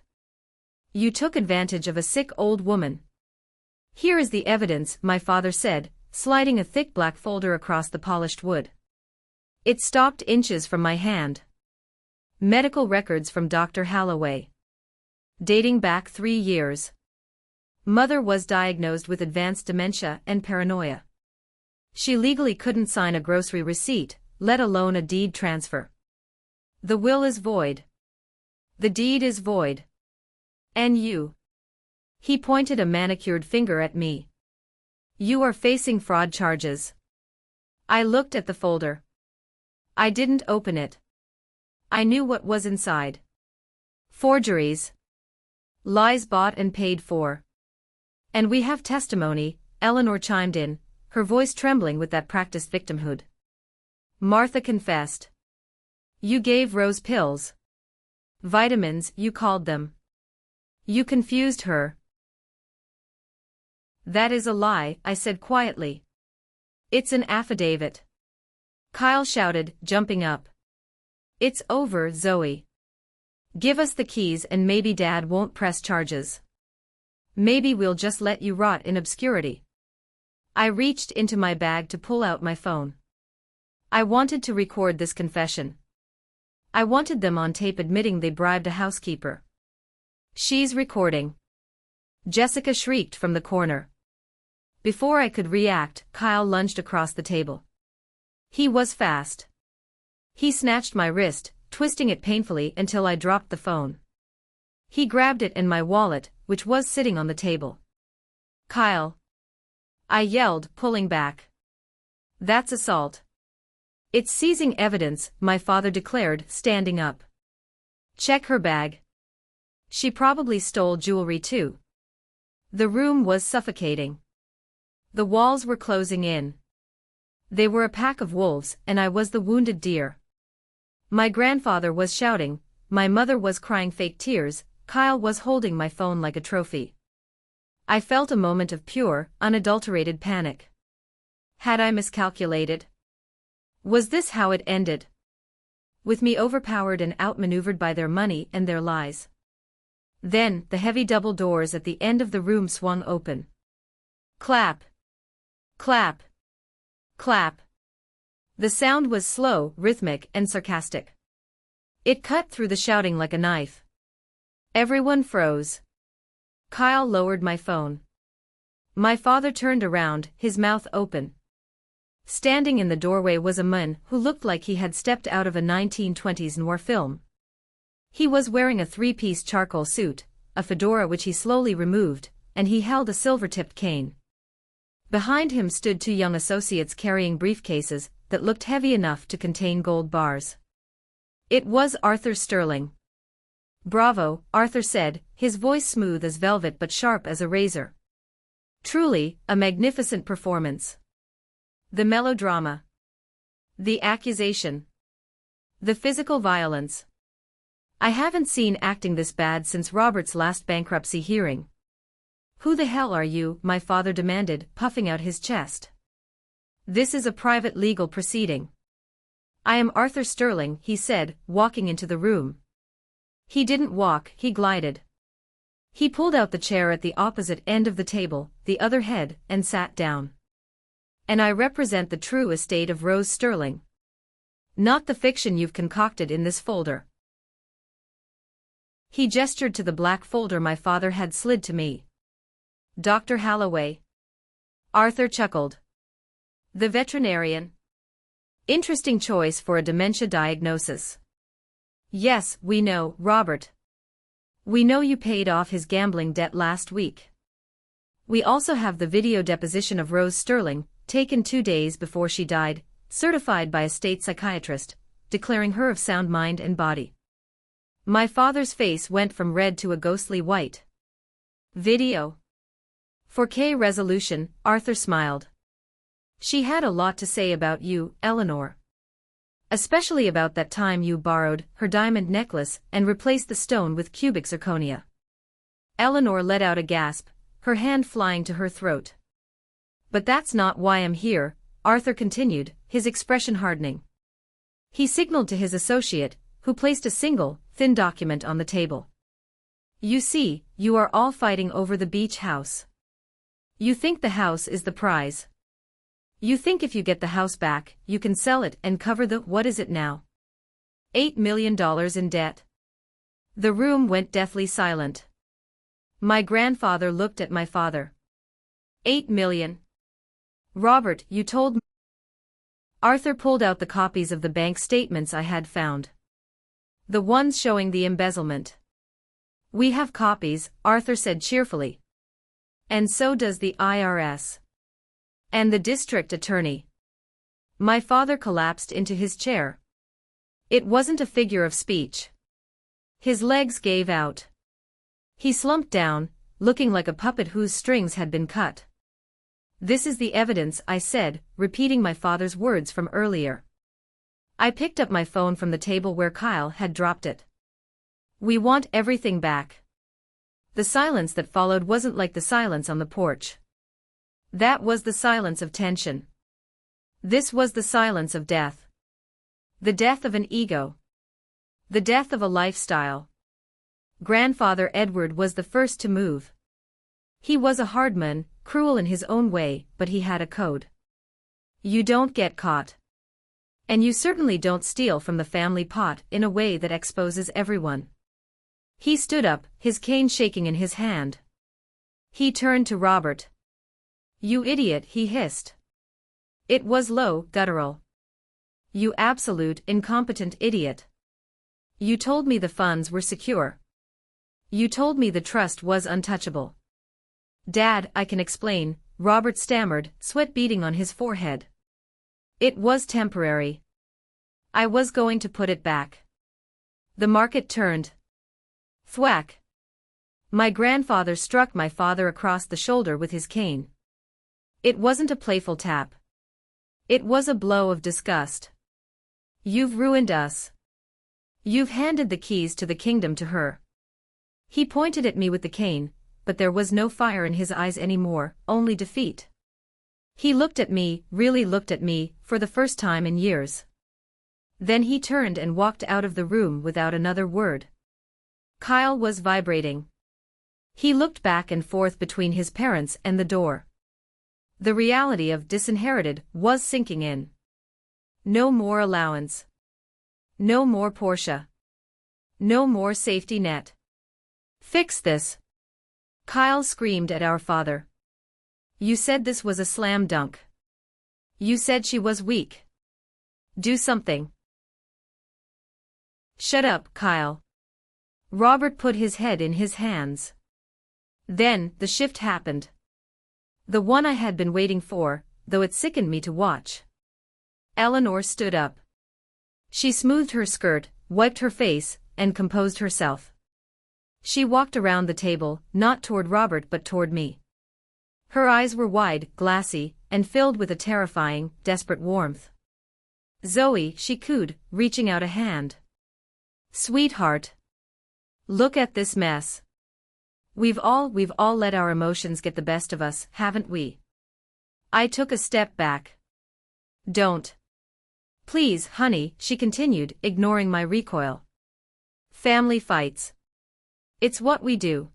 You took advantage of a sick old woman. Here is the evidence, my father said, sliding a thick black folder across the polished wood. It stopped inches from my hand. Medical records from Dr. Holloway. Dating back 3 years. Mother was diagnosed with advanced dementia and paranoia. She legally couldn't sign a grocery receipt, let alone a deed transfer. The will is void. The deed is void. And you? He pointed a manicured finger at me. You are facing fraud charges. I looked at the folder. I didn't open it. I knew what was inside. Forgeries. Lies bought and paid for. And we have testimony, Eleanor chimed in, her voice trembling with that practiced victimhood. Martha confessed. You gave Rose pills. Vitamins, you called them. You confused her. That is a lie, I said quietly. It's an affidavit. Kyle shouted, jumping up. It's over, Zoe. Give us the keys and maybe Dad won't press charges. Maybe we'll just let you rot in obscurity. I reached into my bag to pull out my phone. I wanted to record this confession. I wanted them on tape admitting they bribed a housekeeper. She's recording. Jessica shrieked from the corner. Before I could react, Kyle lunged across the table. He was fast. He snatched my wrist, twisting it painfully until I dropped the phone. He grabbed it and my wallet, which was sitting on the table. Kyle. I yelled, pulling back. That's assault. It's seizing evidence, my father declared, standing up. Check her bag. She probably stole jewelry too. The room was suffocating. The walls were closing in. They were a pack of wolves, and I was the wounded deer. My grandfather was shouting, my mother was crying fake tears, Kyle was holding my phone like a trophy. I felt a moment of pure, unadulterated panic. Had I miscalculated? Was this how it ended? With me overpowered and outmaneuvered by their money and their lies. Then, the heavy double doors at the end of the room swung open. Clap. Clap. Clap. The sound was slow, rhythmic, and sarcastic. It cut through the shouting like a knife. Everyone froze. Kyle lowered my phone. My father turned around, his mouth open. Standing in the doorway was a man who looked like he had stepped out of a 1920s noir film. He was wearing a three-piece charcoal suit, a fedora which he slowly removed, and he held a silver-tipped cane. Behind him stood two young associates carrying briefcases that looked heavy enough to contain gold bars. It was Arthur Sterling. Bravo, Arthur said, his voice smooth as velvet but sharp as a razor. Truly, a magnificent performance. The melodrama. The accusation. The physical violence. I haven't seen acting this bad since Robert's last bankruptcy hearing. Who the hell are you? My father demanded, puffing out his chest. This is a private legal proceeding. I am Arthur Sterling, he said, walking into the room. He didn't walk, he glided. He pulled out the chair at the opposite end of the table, the other head, and sat down. And I represent the true estate of Rose Sterling. Not the fiction you've concocted in this folder. He gestured to the black folder my father had slid to me. Dr. Holloway. Arthur chuckled. The veterinarian. Interesting choice for a dementia diagnosis. Yes, we know, Robert. We know you paid off his gambling debt last week. We also have the video deposition of Rose Sterling, taken 2 days before she died, certified by a state psychiatrist, declaring her of sound mind and body. My father's face went from red to a ghostly white. Video. 4K resolution, Arthur smiled. She had a lot to say about you, Eleanor. Especially about that time you borrowed her diamond necklace and replaced the stone with cubic zirconia. Eleanor let out a gasp, her hand flying to her throat. But that's not why I'm here, Arthur continued, his expression hardening. He signaled to his associate, who placed a single, thin document on the table. You see, you are all fighting over the beach house. You think the house is the prize. You think if you get the house back, you can sell it and cover the what is it now? $8 million in debt. The room went deathly silent. My grandfather looked at my father. 8 million. Robert, you told me. Arthur pulled out the copies of the bank statements I had found. The ones showing the embezzlement. We have copies, Arthur said cheerfully. And so does the IRS. And the district attorney. My father collapsed into his chair. It wasn't a figure of speech. His legs gave out. He slumped down, looking like a puppet whose strings had been cut. This is the evidence, I said, repeating my father's words from earlier. I picked up my phone from the table where Kyle had dropped it. We want everything back. The silence that followed wasn't like the silence on the porch. That was the silence of tension. This was the silence of death. The death of an ego. The death of a lifestyle. Grandfather Edward was the first to move. He was a hard man, cruel in his own way, but he had a code. You don't get caught. And you certainly don't steal from the family pot in a way that exposes everyone. He stood up, his cane shaking in his hand. He turned to Robert. You idiot, he hissed. It was low, guttural. You absolute, incompetent idiot. You told me the funds were secure. You told me the trust was untouchable. Dad, I can explain, Robert stammered, sweat beading on his forehead. It was temporary. I was going to put it back. The market turned. Thwack. My grandfather struck my father across the shoulder with his cane. It wasn't a playful tap. It was a blow of disgust. You've ruined us. You've handed the keys to the kingdom to her. He pointed at me with the cane, but there was no fire in his eyes anymore, only defeat. He looked at me, really looked at me, for the first time in years. Then he turned and walked out of the room without another word. Kyle was vibrating. He looked back and forth between his parents and the door. The reality of disinherited was sinking in. No more allowance. No more Porsche. No more safety net. Fix this. Kyle screamed at our father. You said this was a slam dunk. You said she was weak. Do something. Shut up, Kyle. Robert put his head in his hands. Then, the shift happened. The one I had been waiting for, though it sickened me to watch. Eleanor stood up. She smoothed her skirt, wiped her face, and composed herself. She walked around the table, not toward Robert but toward me. Her eyes were wide, glassy, and filled with a terrifying, desperate warmth. Zoe, she cooed, reaching out a hand. Sweetheart. Look at this mess. We've all let our emotions get the best of us, haven't we? I took a step back. Don't. Please, honey, she continued, ignoring my recoil. Family fights. It's what we do.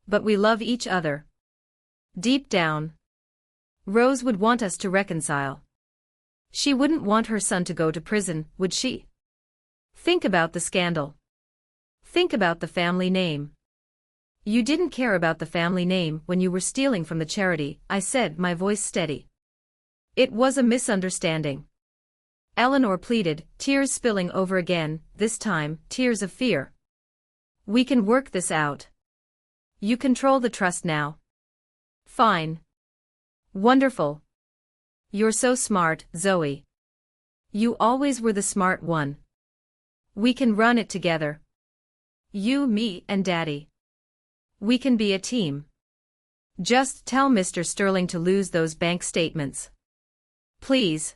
But we love each other. Deep down. Rose would want us to reconcile. She wouldn't want her son to go to prison, would she? Think about the scandal. Think about the family name. You didn't care about the family name when you were stealing from the charity, I said, my voice steady. It was a misunderstanding. Eleanor pleaded, tears spilling over again, this time, tears of fear. We can work this out. You control the trust now. Fine. Wonderful. You're so smart, Zoe. You always were the smart one. We can run it together. You, me, and Daddy. We can be a team. Just tell Mr. Sterling to lose those bank statements. Please.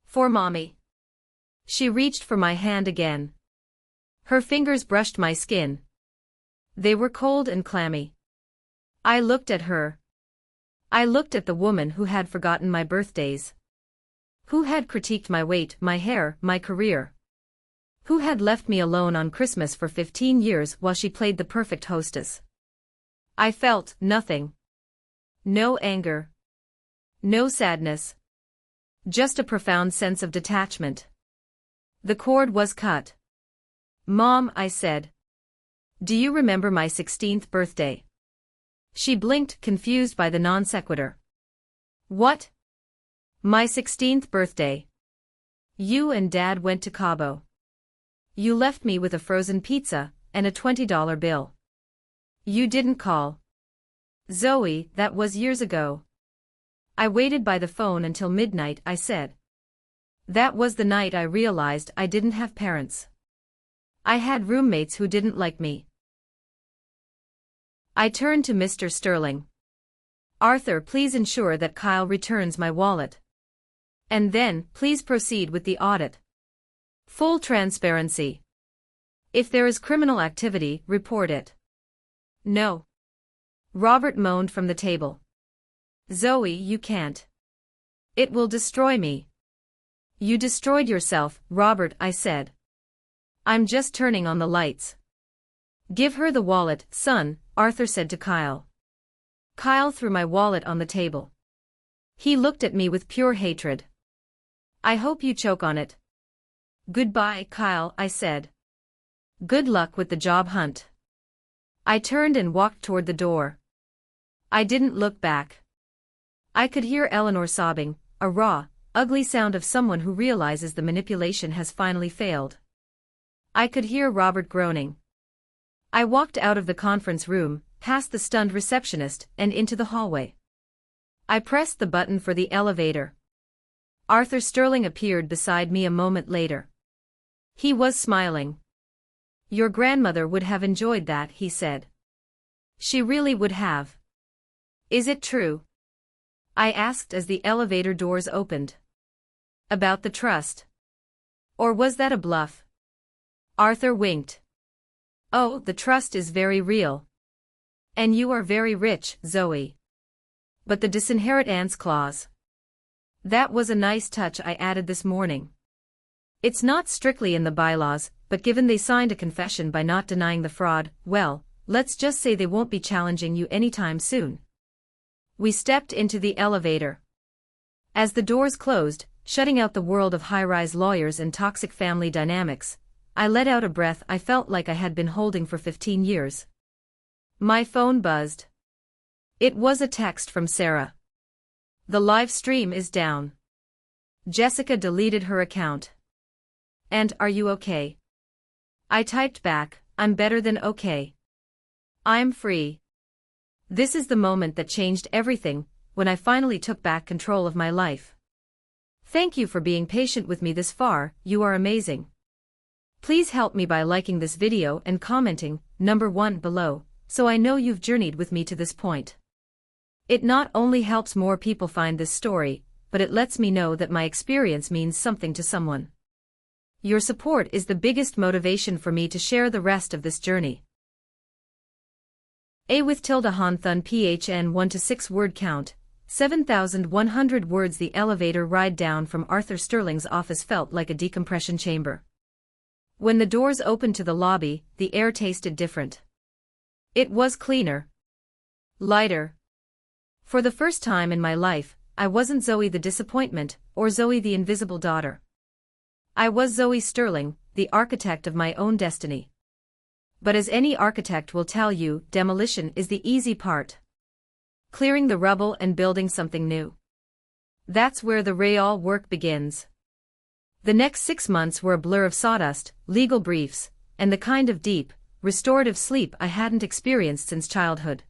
For Mommy. She reached for my hand again. Her fingers brushed my skin. They were cold and clammy. I looked at her. I looked at the woman who had forgotten my birthdays. Who had critiqued my weight, my hair, my career. Who had left me alone on Christmas for 15 years while she played the perfect hostess. I felt nothing. No anger. No sadness. Just a profound sense of detachment. The cord was cut. "Mom," I said. "Do you remember my 16th birthday?" She blinked, confused by the non sequitur. "What?" "My 16th birthday. You and Dad went to Cabo. You left me with a frozen pizza and a $20 bill. You didn't call." "Zoe, that was years ago. I waited by the phone until midnight," I said. "That was the night I realized I didn't have parents. I had roommates who didn't like me." I turned to Mr. Sterling. "Arthur, please ensure that Kyle returns my wallet. And then, please proceed with the audit. Full transparency. If there is criminal activity, report it." "No." Robert moaned from the table. "Zoe, you can't. It will destroy me." "You destroyed yourself, Robert," I said. "I'm just turning on the lights." "Give her the wallet, son," Arthur said to Kyle. Kyle threw my wallet on the table. He looked at me with pure hatred. "I hope you choke on it." "Goodbye, Kyle," I said. "Good luck with the job hunt." I turned and walked toward the door. I didn't look back. I could hear Eleanor sobbing, a raw, ugly sound of someone who realizes the manipulation has finally failed. I could hear Robert groaning. I walked out of the conference room, past the stunned receptionist, and into the hallway. I pressed the button for the elevator. Arthur Sterling appeared beside me a moment later. He was smiling. "Your grandmother would have enjoyed that," he said. "She really would have." "Is it true?" I asked as the elevator doors opened. "About the trust? Or was that a bluff?" Arthur winked. "Oh, the trust is very real. And you are very rich, Zoe. But the disinheritance clause. That was a nice touch I added this morning. It's not strictly in the bylaws, but given they signed a confession by not denying the fraud, well, let's just say they won't be challenging you anytime soon." We stepped into the elevator. As the doors closed, shutting out the world of high-rise lawyers and toxic family dynamics, I let out a breath I felt like I had been holding for 15 years. My phone buzzed. It was a text from Sarah. "The live stream is down. Jessica deleted her account. And are you okay?" I typed back, "I'm better than okay. I'm free." This is the moment that changed everything, when I finally took back control of my life. Thank you for being patient with me this far, you are amazing. Please help me by liking this video and commenting, number 1 below, so I know you've journeyed with me to this point. It not only helps more people find this story, but it lets me know that my experience means something to someone. Your support is the biggest motivation for me to share the rest of this journey. A with tilde han thun phn 1 to 6 word count, 7,100 words. The elevator ride down from Arthur Sterling's office felt like a decompression chamber. When the doors opened to the lobby, the air tasted different. It was cleaner. Lighter. For the first time in my life, I wasn't Zoe the disappointment, or Zoe the invisible daughter. I was Zoe Sterling, the architect of my own destiny. But as any architect will tell you, demolition is the easy part. Clearing the rubble and building something new. That's where the real work begins. The next 6 months were a blur of sawdust, legal briefs, and the kind of deep, restorative sleep I hadn't experienced since childhood.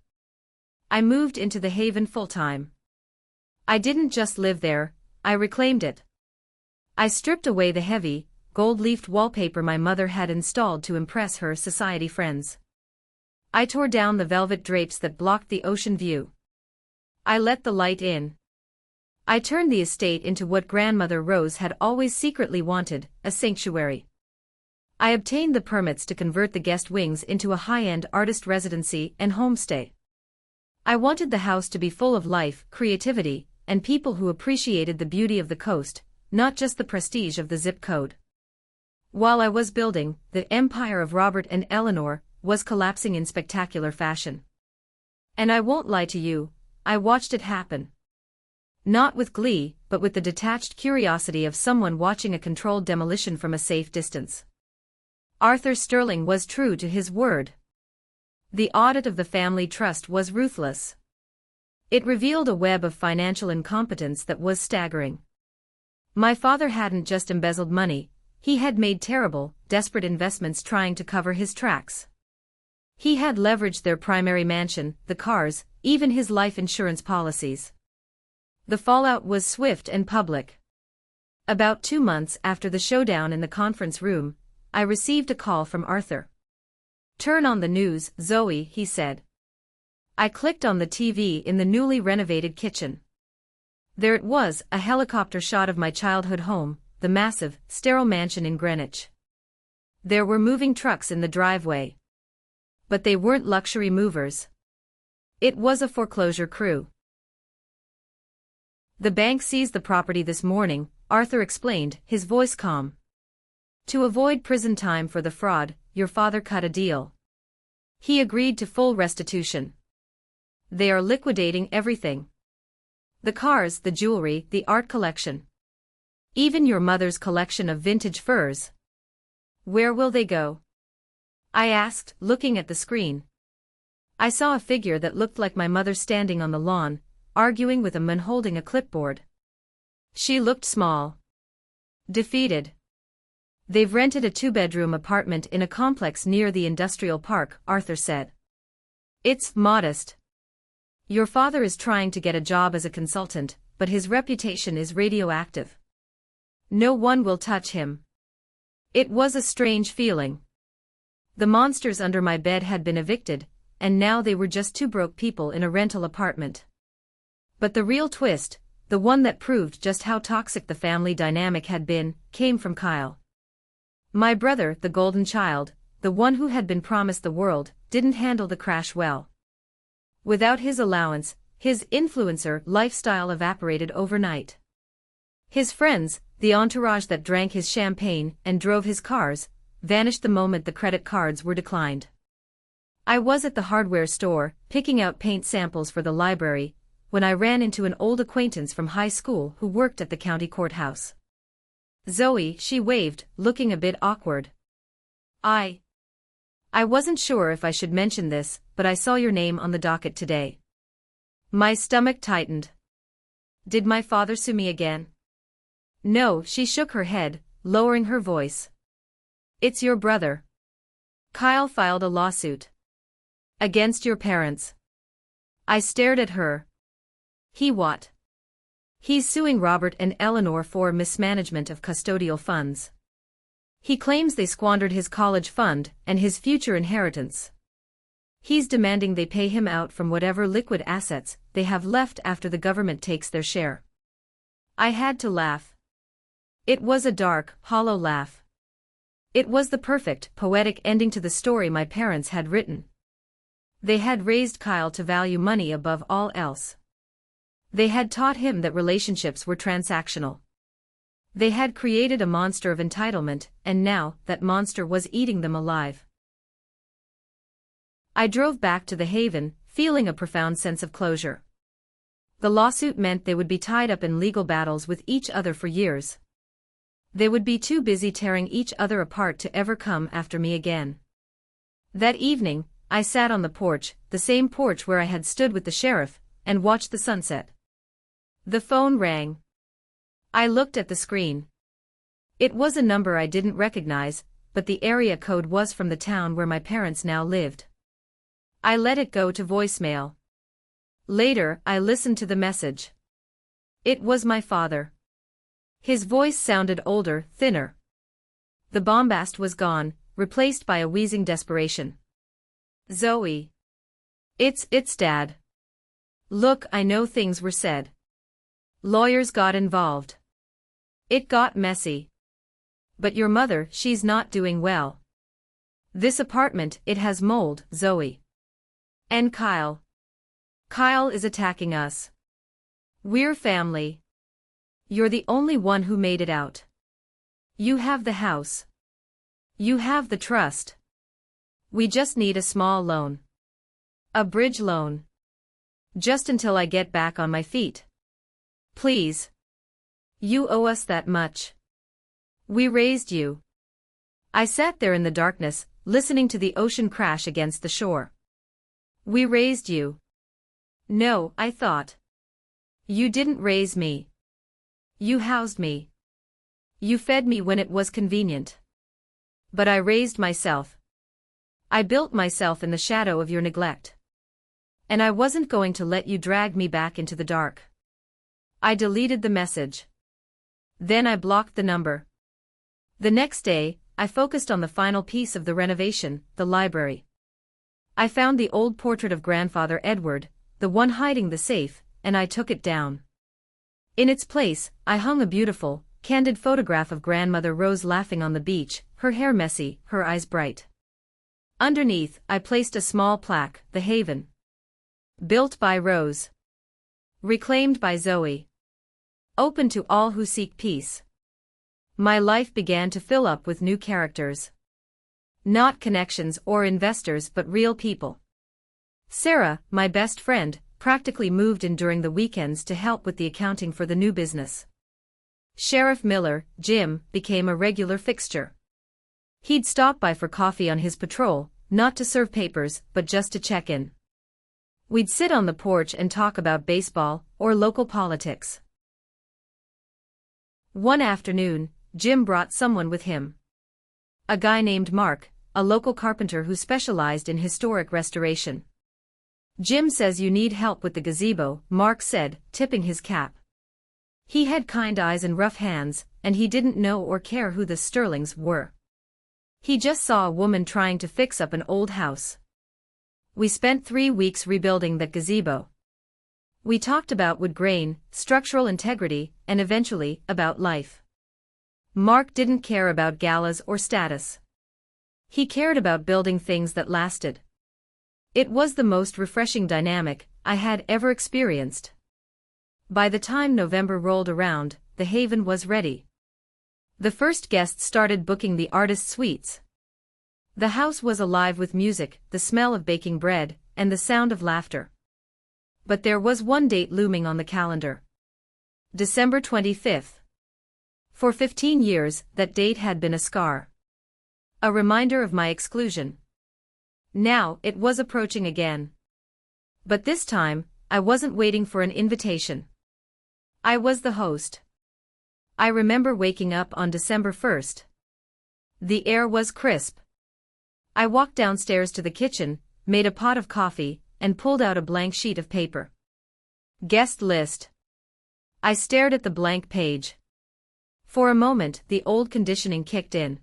I moved into the Haven full-time. I didn't just live there, I reclaimed it. I stripped away the heavy, gold-leafed wallpaper my mother had installed to impress her society friends. I tore down the velvet drapes that blocked the ocean view. I let the light in. I turned the estate into what Grandmother Rose had always secretly wanted, a sanctuary. I obtained the permits to convert the guest wings into a high-end artist residency and homestay. I wanted the house to be full of life, creativity, and people who appreciated the beauty of the coast, not just the prestige of the zip code. While I was building, the empire of Robert and Eleanor was collapsing in spectacular fashion. And I won't lie to you, I watched it happen. Not with glee, but with the detached curiosity of someone watching a controlled demolition from a safe distance. Arthur Sterling was true to his word. The audit of the family trust was ruthless. It revealed a web of financial incompetence that was staggering. My father hadn't just embezzled money, he had made terrible, desperate investments trying to cover his tracks. He had leveraged their primary mansion, the cars, even his life insurance policies. The fallout was swift and public. About 2 months after the showdown in the conference room, I received a call from Arthur. "Turn on the news, Zoe," he said. I clicked on the TV in the newly renovated kitchen. There it was, a helicopter shot of my childhood home, the massive, sterile mansion in Greenwich. There were moving trucks in the driveway. But they weren't luxury movers. It was a foreclosure crew. "The bank seized the property this morning," Arthur explained, his voice calm. "To avoid prison time for the fraud, your father cut a deal. He agreed to full restitution. They are liquidating everything. The cars, the jewelry, the art collection. Even your mother's collection of vintage furs." "Where will they go?" I asked, looking at the screen. I saw a figure that looked like my mother standing on the lawn, arguing with a man holding a clipboard. She looked small. Defeated. "They've rented a 2-bedroom apartment in a complex near the industrial park," Arthur said. "It's modest. Your father is trying to get a job as a consultant, but his reputation is radioactive. No one will touch him." It was a strange feeling. The monsters under my bed had been evicted, and now they were just 2 broke people in a rental apartment. But the real twist, the one that proved just how toxic the family dynamic had been, came from Kyle. My brother, the golden child, the one who had been promised the world, didn't handle the crash well. Without his allowance, his influencer lifestyle evaporated overnight. His friends, the entourage that drank his champagne and drove his cars, vanished the moment the credit cards were declined. I was at the hardware store, picking out paint samples for the library, when I ran into an old acquaintance from high school who worked at the county courthouse. "Zoe," she waved, looking a bit awkward. I wasn't sure if I should mention this, but I saw your name on the docket today." My stomach tightened. Did my father sue me again? "No," she shook her head, lowering her voice. "It's your brother. Kyle filed a lawsuit. Against your parents." I stared at her. "He what?" "He's suing Robert and Eleanor for mismanagement of custodial funds. He claims they squandered his college fund and his future inheritance. He's demanding they pay him out from whatever liquid assets they have left after the government takes their share." I had to laugh. It was a dark, hollow laugh. It was the perfect, poetic ending to the story my parents had written. They had raised Kyle to value money above all else. They had taught him that relationships were transactional. They had created a monster of entitlement, and now that monster was eating them alive. I drove back to the Haven, feeling a profound sense of closure. The lawsuit meant they would be tied up in legal battles with each other for years. They would be too busy tearing each other apart to ever come after me again. That evening, I sat on the porch, the same porch where I had stood with the sheriff, and watched the sunset. The phone rang. I looked at the screen. It was a number I didn't recognize, but the area code was from the town where my parents now lived. I let it go to voicemail. Later, I listened to the message. It was my father. His voice sounded older, thinner. The bombast was gone, replaced by a wheezing desperation. "Zoe. It's Dad. Look, I know things were said. Lawyers got involved. It got messy. But your mother, she's not doing well. This apartment, it has mold, Zoe. And Kyle. Kyle is attacking us. We're family. You're the only one who made it out. You have the house. You have the trust. We just need a small loan. A bridge loan. Just until I get back on my feet. Please. You owe us that much. We raised you. I sat there in the darkness, listening to the ocean crash against the shore. We raised you. No, I thought. You didn't raise me. You housed me. You fed me when it was convenient. But I raised myself. I built myself in the shadow of your neglect. And I wasn't going to let you drag me back into the dark. I deleted the message. Then I blocked the number. The next day, I focused on the final piece of the renovation, the library. I found the old portrait of Grandfather Edward, the one hiding the safe, and I took it down. In its place, I hung a beautiful, candid photograph of Grandmother Rose laughing on the beach, her hair messy, her eyes bright. Underneath, I placed a small plaque, The Haven. Built by Rose. Reclaimed by Zoe. Open to all who seek peace. My life began to fill up with new characters. Not connections or investors but real people. Sarah, my best friend, practically moved in during the weekends to help with the accounting for the new business. Sheriff Miller, Jim, became a regular fixture. He'd stop by for coffee on his patrol, not to serve papers, but just to check in. We'd sit on the porch and talk about baseball or local politics. One afternoon, Jim brought someone with him. A guy named Mark, a local carpenter who specialized in historic restoration. Jim says you need help with the gazebo, Mark said, tipping his cap. He had kind eyes and rough hands, and he didn't know or care who the Sterlings were. He just saw a woman trying to fix up an old house. We spent 3 weeks rebuilding that gazebo. We talked about wood grain, structural integrity, and eventually, about life. Mark didn't care about galas or status. He cared about building things that lasted. It was the most refreshing dynamic I had ever experienced. By the time November rolled around, the Haven was ready. The first guests started booking the artist suites. The house was alive with music, the smell of baking bread, and the sound of laughter. But there was one date looming on the calendar. December 25th. For 15 years, that date had been a scar. A reminder of my exclusion. Now, it was approaching again. But this time, I wasn't waiting for an invitation. I was the host. I remember waking up on December 1st. The air was crisp. I walked downstairs to the kitchen, made a pot of coffee, and pulled out a blank sheet of paper. Guest list. I stared at the blank page. For a moment, the old conditioning kicked in.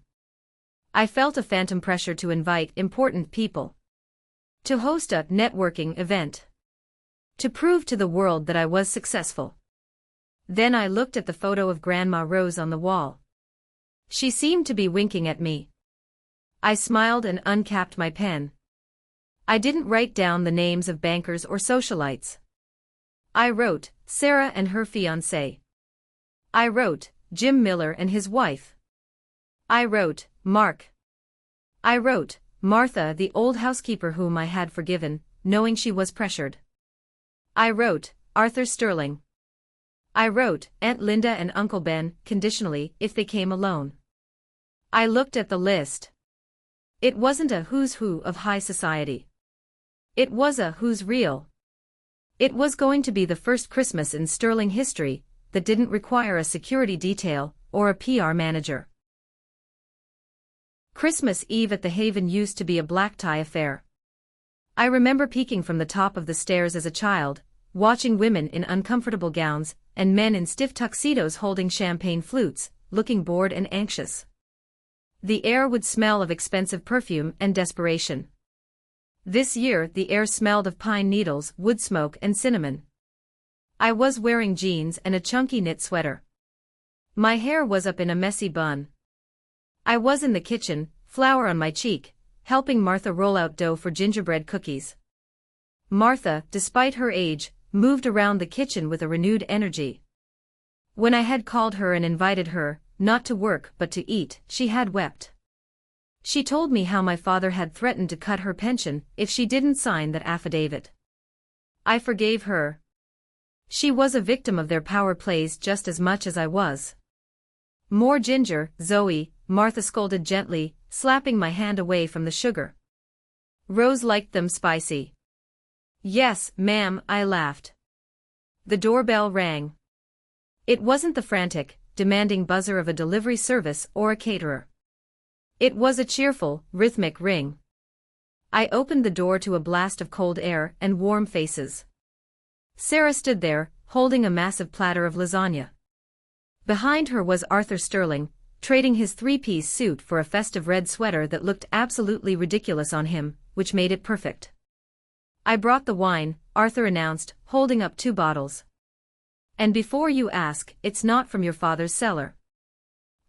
I felt a phantom pressure to invite important people. To host a networking event. To prove to the world that I was successful. Then I looked at the photo of Grandma Rose on the wall. She seemed to be winking at me. I smiled and uncapped my pen. I didn't write down the names of bankers or socialites. I wrote, Sarah and her fiancé. I wrote, Jim Miller and his wife. I wrote, Mark. I wrote, Martha, the old housekeeper whom I had forgiven, knowing she was pressured. I wrote, Arthur Sterling. I wrote, Aunt Linda and Uncle Ben, conditionally, if they came alone. I looked at the list. It wasn't a who's who of high society. It was a who's real. It was going to be the first Christmas in Sterling history that didn't require a security detail or a PR manager. Christmas Eve at the Haven used to be a black tie affair. I remember peeking from the top of the stairs as a child, watching women in uncomfortable gowns and men in stiff tuxedos holding champagne flutes, looking bored and anxious. The air would smell of expensive perfume and desperation. This year the air smelled of pine needles, wood smoke and cinnamon. I was wearing jeans and a chunky knit sweater. My hair was up in a messy bun. I was in the kitchen, flour on my cheek, helping Martha roll out dough for gingerbread cookies. Martha, despite her age, moved around the kitchen with a renewed energy. When I had called her and invited her, not to work but to eat, she had wept. She told me how my father had threatened to cut her pension if she didn't sign that affidavit. I forgave her. She was a victim of their power plays just as much as I was. More ginger, Zoe, Martha scolded gently, slapping my hand away from the sugar. Rose liked them spicy. Yes, ma'am, I laughed. The doorbell rang. It wasn't the frantic, demanding buzzer of a delivery service or a caterer. It was a cheerful, rhythmic ring. I opened the door to a blast of cold air and warm faces. Sarah stood there, holding a massive platter of lasagna. Behind her was Arthur Sterling, trading his three-piece suit for a festive red sweater that looked absolutely ridiculous on him, which made it perfect. I brought the wine, Arthur announced, holding up 2 bottles. And before you ask, it's not from your father's cellar.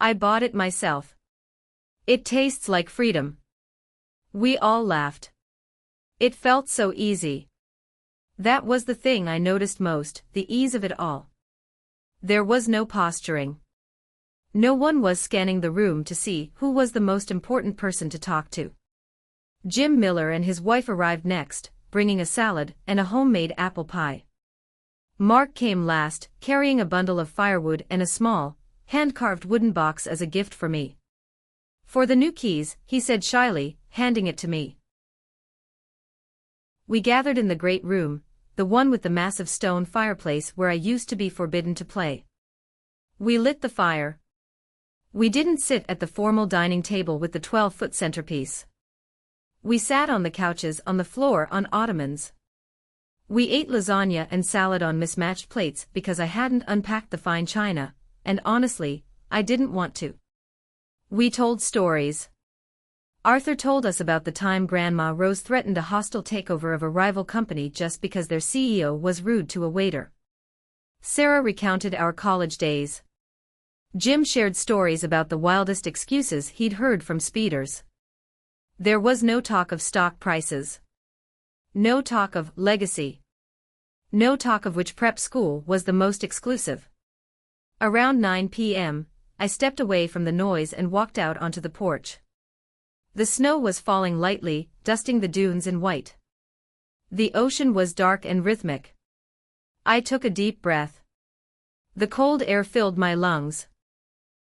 I bought it myself. It tastes like freedom. We all laughed. It felt so easy. That was the thing I noticed most, the ease of it all. There was no posturing. No one was scanning the room to see who was the most important person to talk to. Jim Miller and his wife arrived next, bringing a salad and a homemade apple pie. Mark came last, carrying a bundle of firewood and a small, hand-carved wooden box as a gift for me. For the new keys, he said shyly, handing it to me. We gathered in the great room, the one with the massive stone fireplace where I used to be forbidden to play. We lit the fire. We didn't sit at the formal dining table with the 12-foot centerpiece. We sat on the couches on the floor on ottomans. We ate lasagna and salad on mismatched plates because I hadn't unpacked the fine china, and honestly, I didn't want to. We told stories. Arthur told us about the time Grandma Rose threatened a hostile takeover of a rival company just because their CEO was rude to a waiter. Sarah recounted our college days. Jim shared stories about the wildest excuses he'd heard from speeders. There was no talk of stock prices. No talk of legacy. No talk of which prep school was the most exclusive. Around 9 p.m., I stepped away from the noise and walked out onto the porch. The snow was falling lightly, dusting the dunes in white. The ocean was dark and rhythmic. I took a deep breath. The cold air filled my lungs.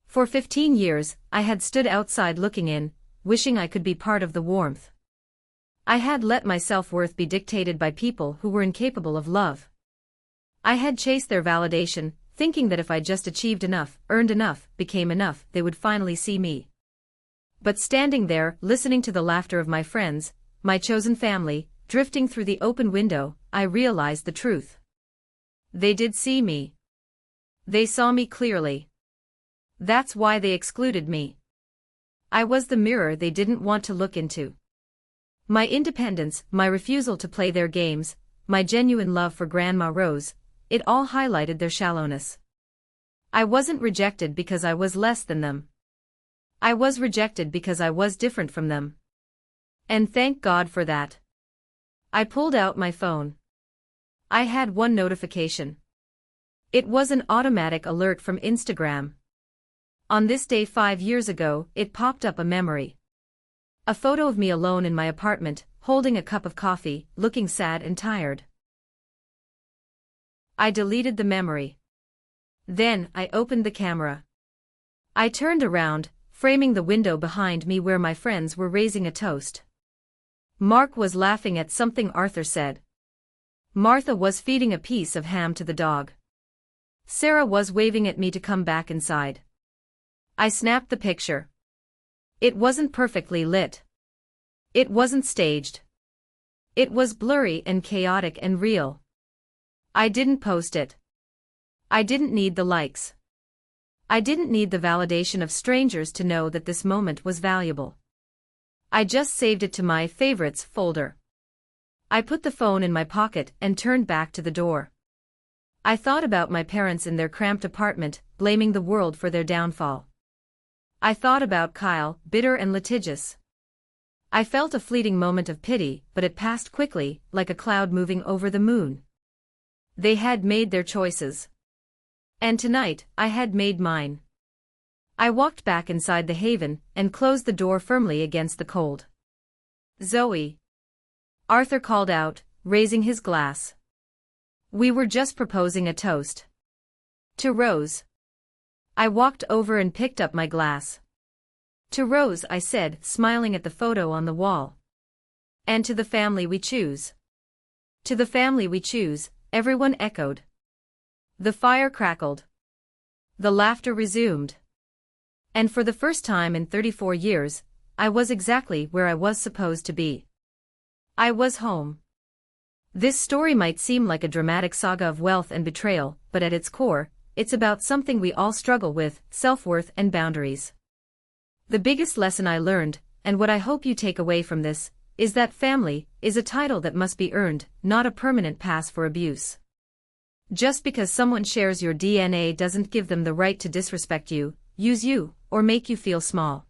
For 15 years, I had stood outside looking in, wishing I could be part of the warmth. I had let my self-worth be dictated by people who were incapable of love. I had chased their validation, thinking that if I just achieved enough, earned enough, became enough, they would finally see me. But standing there, listening to the laughter of my friends, my chosen family, drifting through the open window, I realized the truth. They did see me. They saw me clearly. That's why they excluded me. I was the mirror they didn't want to look into. My independence, my refusal to play their games, my genuine love for Grandma Rose, it all highlighted their shallowness. I wasn't rejected because I was less than them. I was rejected because I was different from them. And thank God for that. I pulled out my phone. I had one notification. It was an automatic alert from Instagram. On this day 5 years ago, it popped up a memory. A photo of me alone in my apartment, holding a cup of coffee, looking sad and tired. I deleted the memory. Then, I opened the camera. I turned around, framing the window behind me where my friends were raising a toast. Mark was laughing at something Arthur said. Martha was feeding a piece of ham to the dog. Sarah was waving at me to come back inside. I snapped the picture. It wasn't perfectly lit. It wasn't staged. It was blurry and chaotic and real. I didn't post it. I didn't need the likes. I didn't need the validation of strangers to know that this moment was valuable. I just saved it to my favorites folder. I put the phone in my pocket and turned back to the door. I thought about my parents in their cramped apartment, blaming the world for their downfall. I thought about Kyle, bitter and litigious. I felt a fleeting moment of pity, but it passed quickly, like a cloud moving over the moon. They had made their choices. And tonight, I had made mine. I walked back inside the haven, and closed the door firmly against the cold. Zoe. Arthur called out, raising his glass. We were just proposing a toast. To Rose. I walked over and picked up my glass. To Rose, I said, smiling at the photo on the wall. And to the family we choose. To the family we choose, everyone echoed. The fire crackled. The laughter resumed. And for the first time in 34 years, I was exactly where I was supposed to be. I was home. This story might seem like a dramatic saga of wealth and betrayal, but at its core, it's about something we all struggle with, self-worth and boundaries. The biggest lesson I learned, and what I hope you take away from this, is that family is a title that must be earned, not a permanent pass for abuse. Just because someone shares your DNA doesn't give them the right to disrespect you, use you, or make you feel small.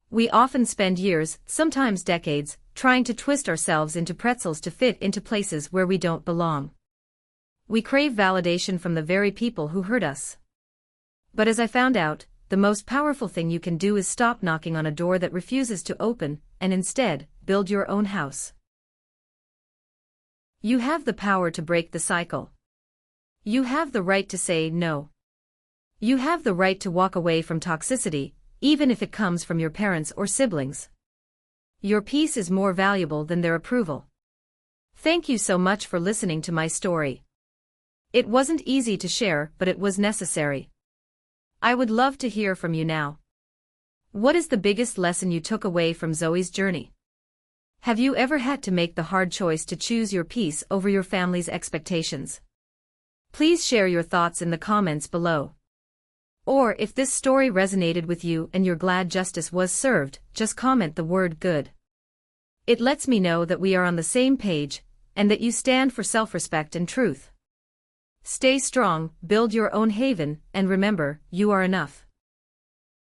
We often spend years, sometimes decades, trying to twist ourselves into pretzels to fit into places where we don't belong. We crave validation from the very people who hurt us. But as I found out, the most powerful thing you can do is stop knocking on a door that refuses to open, and instead, build your own house. You have the power to break the cycle. You have the right to say no. You have the right to walk away from toxicity, even if it comes from your parents or siblings. Your peace is more valuable than their approval. Thank you so much for listening to my story. It wasn't easy to share, but it was necessary. I would love to hear from you now. What is the biggest lesson you took away from Zoe's journey? Have you ever had to make the hard choice to choose your peace over your family's expectations? Please share your thoughts in the comments below. Or if this story resonated with you and you're glad justice was served, just comment the word good. It lets me know that we are on the same page, and that you stand for self-respect and truth. Stay strong, build your own haven, and remember, you are enough.